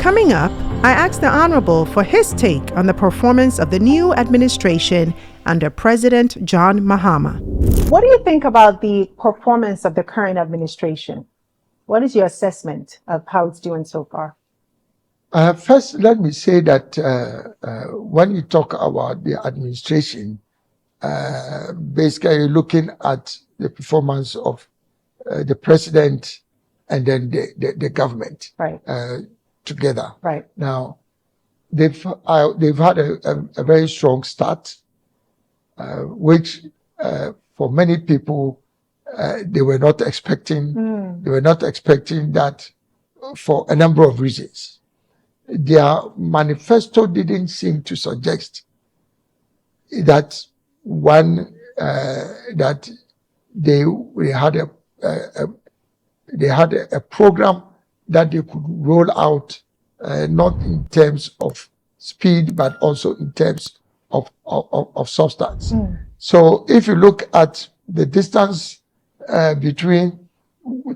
Speaker 2: Coming up, I asked the Honorable for his take on the performance of the new administration under President John Mahama. What do you think about the performance of the current administration? What is your assessment of how it's doing so far?
Speaker 1: First, let me say that when you talk about the administration, basically you're looking at the performance of the president and then the government.
Speaker 2: Right.
Speaker 1: Together.
Speaker 2: Right.
Speaker 1: Now, they've had a very strong start, which for many people they were not expecting. They were not expecting that for a number of reasons. Their manifesto didn't seem to suggest that that they had a program that they could roll out, not in terms of speed, but also in terms of substance. So if you look at the distance between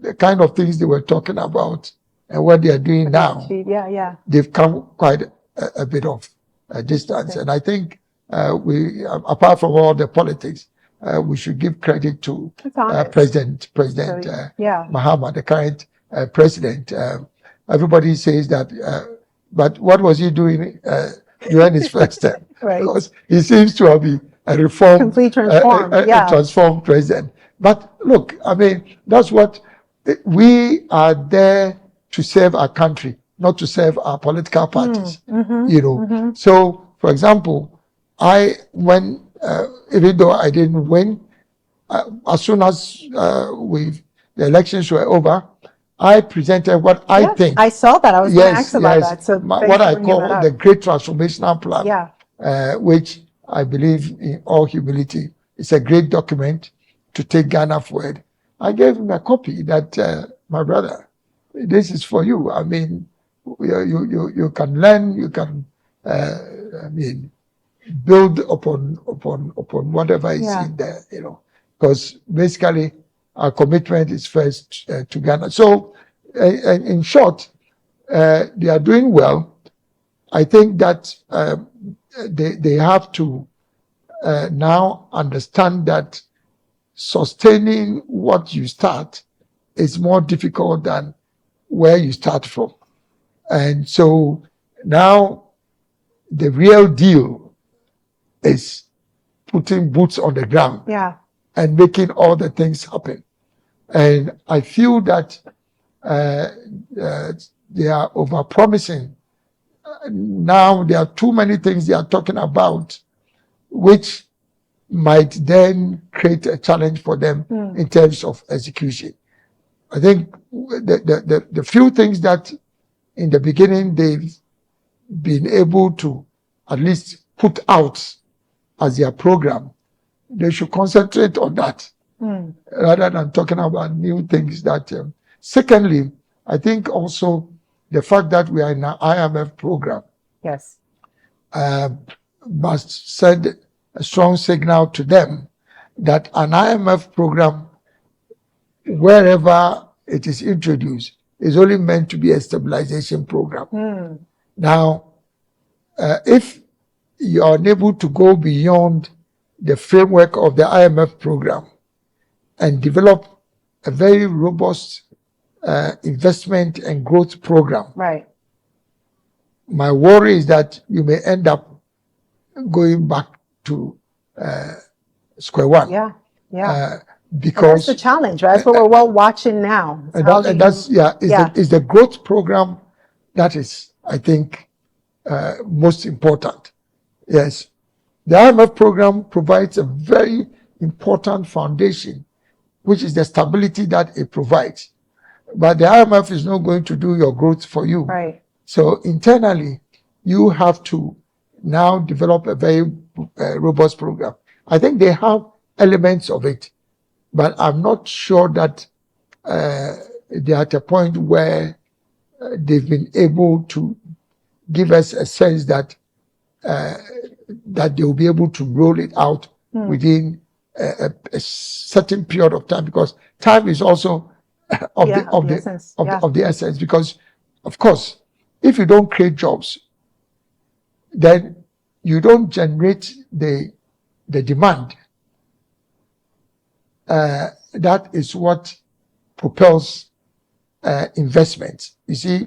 Speaker 1: the kind of things they were talking about and what they are doing now, they've come quite a bit of distance. And I think we, apart from all the politics, we should give credit to President Mahama, the current president. Everybody says that, but what was he doing during his first term?
Speaker 2: Right.
Speaker 1: Because he seems to have been a reformed,
Speaker 2: completely transformed,
Speaker 1: a transformed president. But look, I mean, that's what we are there to serve our country, not to serve our political parties. So, for example, even though I didn't win, as soon as the elections were over, I presented what I think.
Speaker 2: I saw that. I was going to ask about that. So
Speaker 1: what I call the Great Transformational Plan, which I believe in all humility is a great document to take Ghana forward. I gave him a copy that, my brother, this is for you. I mean, you can learn, you can, build upon whatever is in there, because basically our commitment is first to Ghana. So, in short, they are doing well. I think that they have to now understand that sustaining what you start is more difficult than where you start from. And so now the real deal is putting boots on the ground and making all the things happen. And I feel that they are over-promising. Now there are too many things they are talking about, which might then create a challenge for them in terms of execution. I think the few things that in the beginning they've been able to at least put out as their program, they should concentrate on that rather than talking about new things that. Secondly, I think also the fact that we are in an IMF program must send a strong signal to them that an IMF program, wherever it is introduced, is only meant to be a stabilization program. Now, if you are unable to go beyond the framework of the IMF program and develop a very robust investment and growth program, my worry is that you may end up going back to square one. Because
Speaker 2: that's the challenge, right? That's what we're well watching now.
Speaker 1: Is the growth program that is, I think, most important. Yes, the IMF program provides a very important foundation, which is the stability that it provides. But the IMF is not going to do your growth for you.
Speaker 2: Right.
Speaker 1: So internally, you have to now develop a very robust program. I think they have elements of it, but I'm not sure that they're at a point where they've been able to give us a sense that that they will be able to roll it out within a certain period of time, because time is also of
Speaker 2: Yeah,
Speaker 1: the
Speaker 2: of the essence. Yeah.
Speaker 1: of the essence. Because, of course, if you don't create jobs, then you don't generate the demand. That is what propels investment. You see,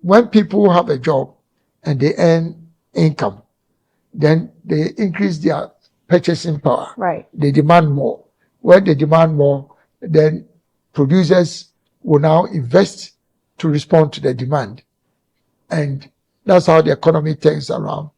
Speaker 1: when people have a job and they earn income, then they increase their purchasing power.
Speaker 2: Right.
Speaker 1: They demand more. When they demand more, then producers will now invest to respond to the demand. And that's how the economy turns around.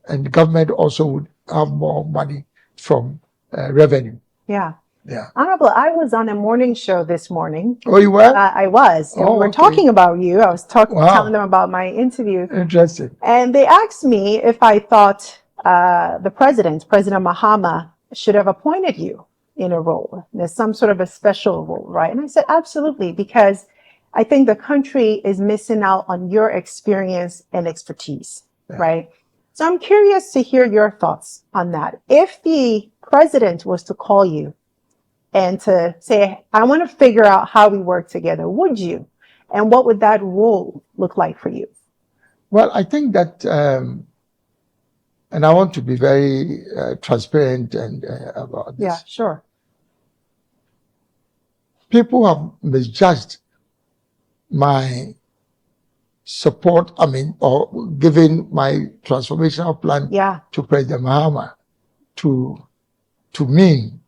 Speaker 1: And the government also would have more money from revenue.
Speaker 2: Yeah.
Speaker 1: Yeah.
Speaker 2: Honorable, I was on a morning show this morning.
Speaker 1: Oh, you were?
Speaker 2: I was. And
Speaker 1: Oh,
Speaker 2: we were
Speaker 1: okay.
Speaker 2: talking about you. I was
Speaker 1: Wow.
Speaker 2: telling them about my interview.
Speaker 1: Interesting.
Speaker 2: And they asked me if I thought the President Mahama, should have appointed you in a role. There's some sort of a special role, right? And I said, absolutely, because I think the country is missing out on your experience and expertise, right? So I'm curious to hear your thoughts on that. If the President was to call you and to say, I want to figure out how we work together, would you? And what would that role look like for you?
Speaker 1: Well, I think that, and I want to be very transparent and about this.
Speaker 2: Yeah, sure.
Speaker 1: People have misjudged my support, or giving my transformational plan to President Mahama to mean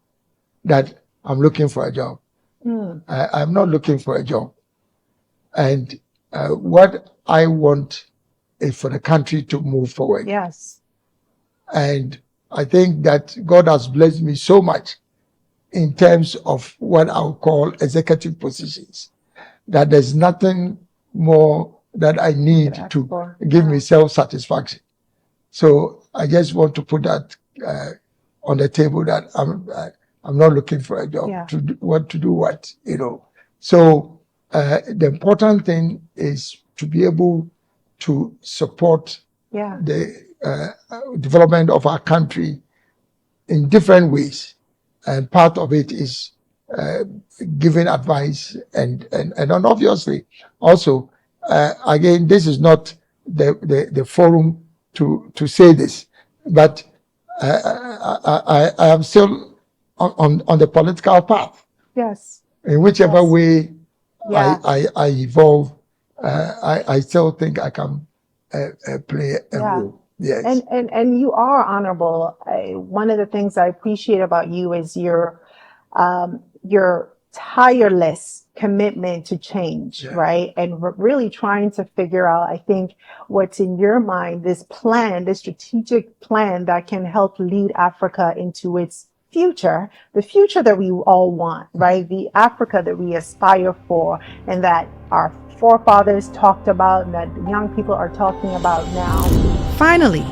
Speaker 1: that I'm looking for a job. I'm not looking for a job. And what I want is for the country to move forward.
Speaker 2: Yes.
Speaker 1: And I think that God has blessed me so much in terms of what I would call executive positions, that there's nothing more that I need to give me self-satisfaction. So I just want to put that on the table, that I'm not looking for a job to do what, you know. So the important thing is to be able to support the development of our country in different ways. And part of it is giving advice and obviously also, again, this is not the forum to say this, but I am still on the political path.
Speaker 2: Yes.
Speaker 1: In whichever way I evolve, I still think I can play a role. Yes.
Speaker 2: And you are honorable. One of the things I appreciate about you is your tireless commitment to change, right? And really trying to figure out, I think, what's in your mind, this plan, this strategic plan that can help lead Africa into its future, the future that we all want, right? The Africa that we aspire for, and that our forefathers talked about, and that young people are talking about now. Finally,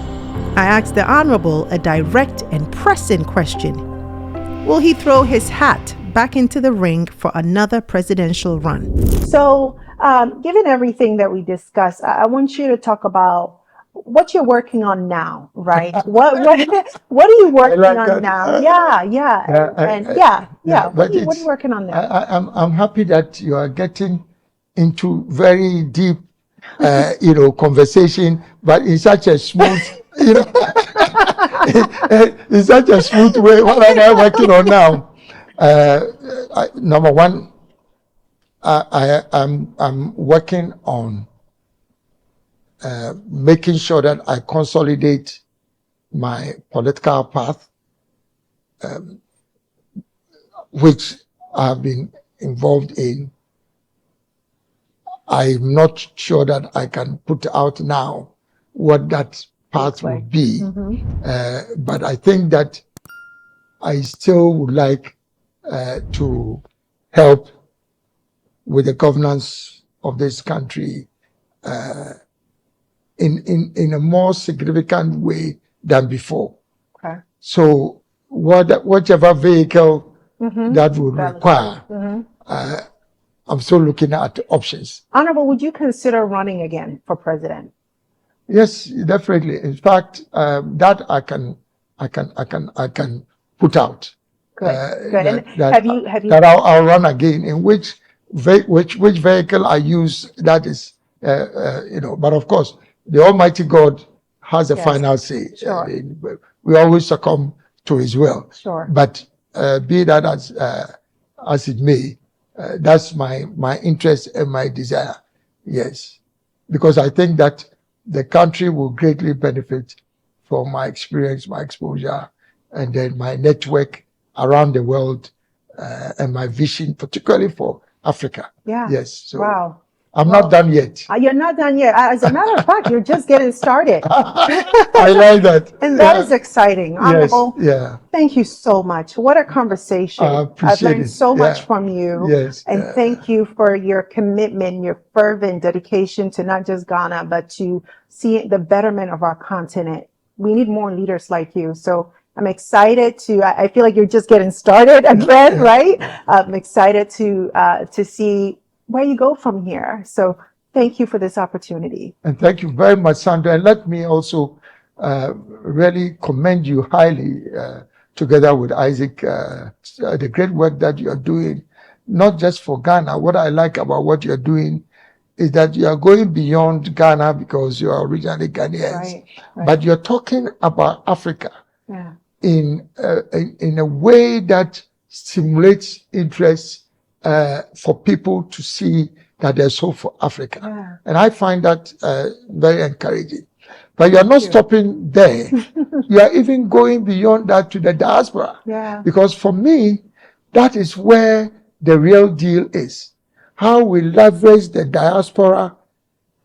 Speaker 2: I asked the Honorable a direct and pressing question. Will he throw his hat back into the ring for another presidential run? So, given everything that we discussed, I want you to talk about what you're working on now, right? What are you working on now? What are you working on now?
Speaker 1: I'm happy that you are getting into very deep, conversation, but in such a smooth, in such a smooth way. What am I working on now? Number one, I'm working on making sure that I consolidate my political path, which I've been involved in. I'm not sure that I can put out now what that path would be, but I think that I still would like to help with the governance of this country in a more significant way than before.
Speaker 2: Okay.
Speaker 1: So whichever vehicle that would require, I'm still looking at options.
Speaker 2: Honorable, would you consider running again for president?
Speaker 1: Yes, definitely. In fact, that I can put out.
Speaker 2: Good.
Speaker 1: That I'll run again. In which which vehicle I use, that is, but of course, the Almighty God has a final say.
Speaker 2: Sure.
Speaker 1: We always succumb to His will.
Speaker 2: Sure.
Speaker 1: But be that as it may, that's my interest and my desire. Yes, because I think that the country will greatly benefit from my experience, my exposure, and then my network around the world, and my vision, particularly for Africa.
Speaker 2: Yeah.
Speaker 1: Yes. So
Speaker 2: wow.
Speaker 1: I'm not done yet.
Speaker 2: You're not done yet. As a matter of fact, you're just getting started.
Speaker 1: I like that.
Speaker 2: And that is exciting.
Speaker 1: Yes.
Speaker 2: Honorable,
Speaker 1: Yeah.
Speaker 2: thank you so much. What a conversation. I've learned so much from you.
Speaker 1: Yes.
Speaker 2: And thank you for your commitment, your fervent dedication to not just Ghana, but to see the betterment of our continent. We need more leaders like you. So I'm excited I feel like you're just getting started again, right? I'm excited to see where you go from here. So thank you for this opportunity.
Speaker 1: And thank you very much, Sandra. And let me also really commend you highly, together with Isaac, the great work that you are doing, not just for Ghana. What I like about what you're doing is that you are going beyond Ghana because you are originally Ghanaians,
Speaker 2: right.
Speaker 1: But you're talking about Africa in a way that stimulates interest for people to see that there's hope for Africa. And I find that very encouraging. But you're not stopping there. You are even going beyond that to the diaspora. Because for me, that is where the real deal is. How we leverage the diaspora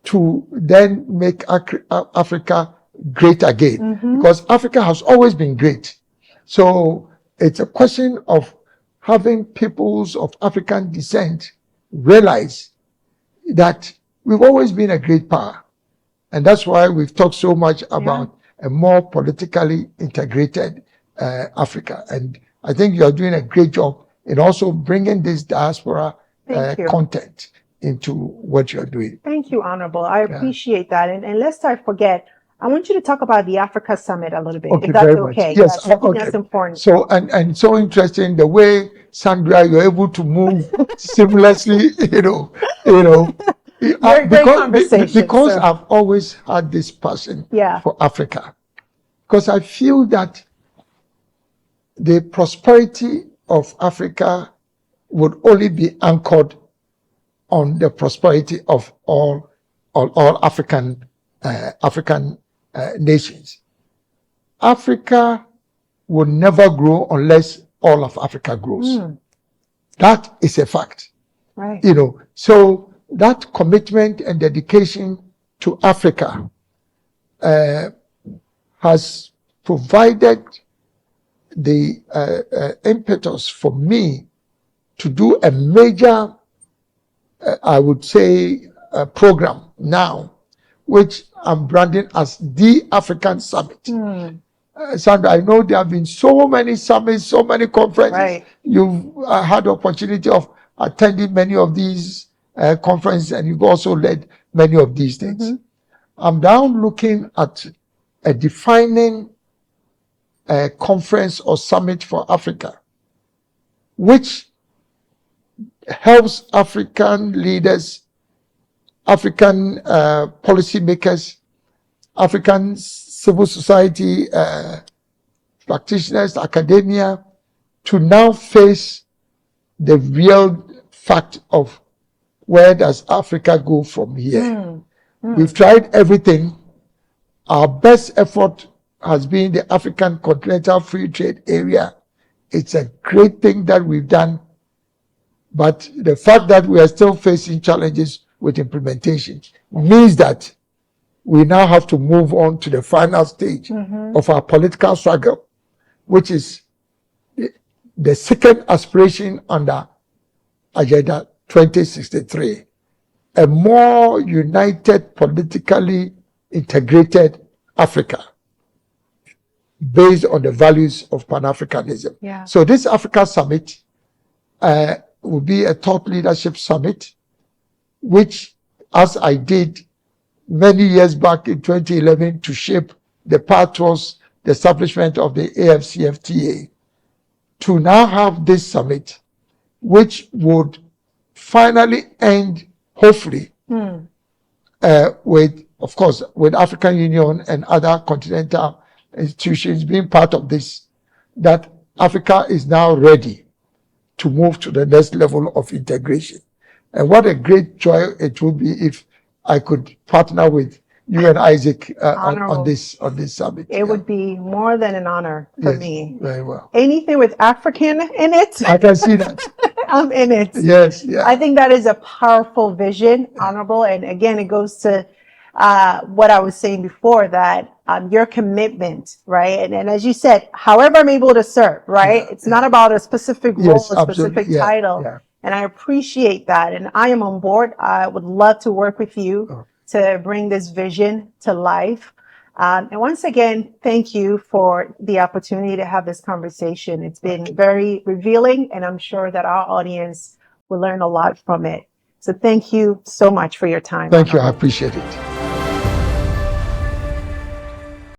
Speaker 1: to then make Africa great again. Because Africa has always been great. So it's a question of having peoples of African descent realize that we've always been a great power. And that's why we've talked so much about a more politically integrated Africa. And I think you're doing a great job in also bringing this diaspora content into what you're doing.
Speaker 2: Thank you, Honorable. I appreciate that. And lest I forget, I want you to talk about the Africa Summit a little bit, if that's okay.
Speaker 1: Yes,
Speaker 2: I think that's important.
Speaker 1: So, and so interesting, the way, Sandra, you're able to move seamlessly, because I've always had this passion for Africa. Because I feel that the prosperity of Africa would only be anchored on the prosperity of all African nations. Africa will never grow unless all of Africa grows. That is a fact.
Speaker 2: Right.
Speaker 1: So that commitment and dedication to Africa has provided the impetus for me to do a major, I would say, program now, which I'm branding as the African Summit. Sandra, I know there have been so many summits, so many conferences.
Speaker 2: Right.
Speaker 1: You've had the opportunity of attending many of these conferences, and you've also led many of these things. I'm now looking at a defining conference or summit for Africa, which helps African leaders, African policymakers, African civil society practitioners, academia, to now face the real fact of where does Africa go from here. We've tried everything. Our best effort has been the African Continental Free Trade Area. It's a great thing that we've done. But the fact that we are still facing challenges with implementation means that we now have to move on to the final stage of our political struggle, which is the second aspiration under Agenda 2063, a more united, politically integrated Africa based on the values of Pan-Africanism. So this Africa Summit will be a thought leadership summit, which, as I did many years back in 2011 to shape the path towards the establishment of the AfCFTA, to now have this summit, which would finally end, hopefully, with, of course, with African Union and other continental institutions being part of this, that Africa is now ready to move to the next level of integration. And what a great joy it would be if I could partner with you and Isaac on this summit.
Speaker 2: It would be more than an honor for
Speaker 1: Yes,
Speaker 2: me.
Speaker 1: very well.
Speaker 2: Anything with African in it,
Speaker 1: I can see that.
Speaker 2: I'm in it.
Speaker 1: Yes, yeah.
Speaker 2: I think that is a powerful vision, Honorable. And again, it goes to what I was saying before, that your commitment, right? And as you said, however I'm able to serve, right?
Speaker 1: Yeah,
Speaker 2: it's not about a specific role,
Speaker 1: Yes,
Speaker 2: a specific
Speaker 1: absolutely. Yeah,
Speaker 2: title.
Speaker 1: yeah.
Speaker 2: And I appreciate that. And I am on board. I would love to work with you to bring this vision to life. And once again, thank you for the opportunity to have this conversation. It's been very revealing, and I'm sure that our audience will learn a lot from it. So thank you so much for your time.
Speaker 1: Thank you. I appreciate it.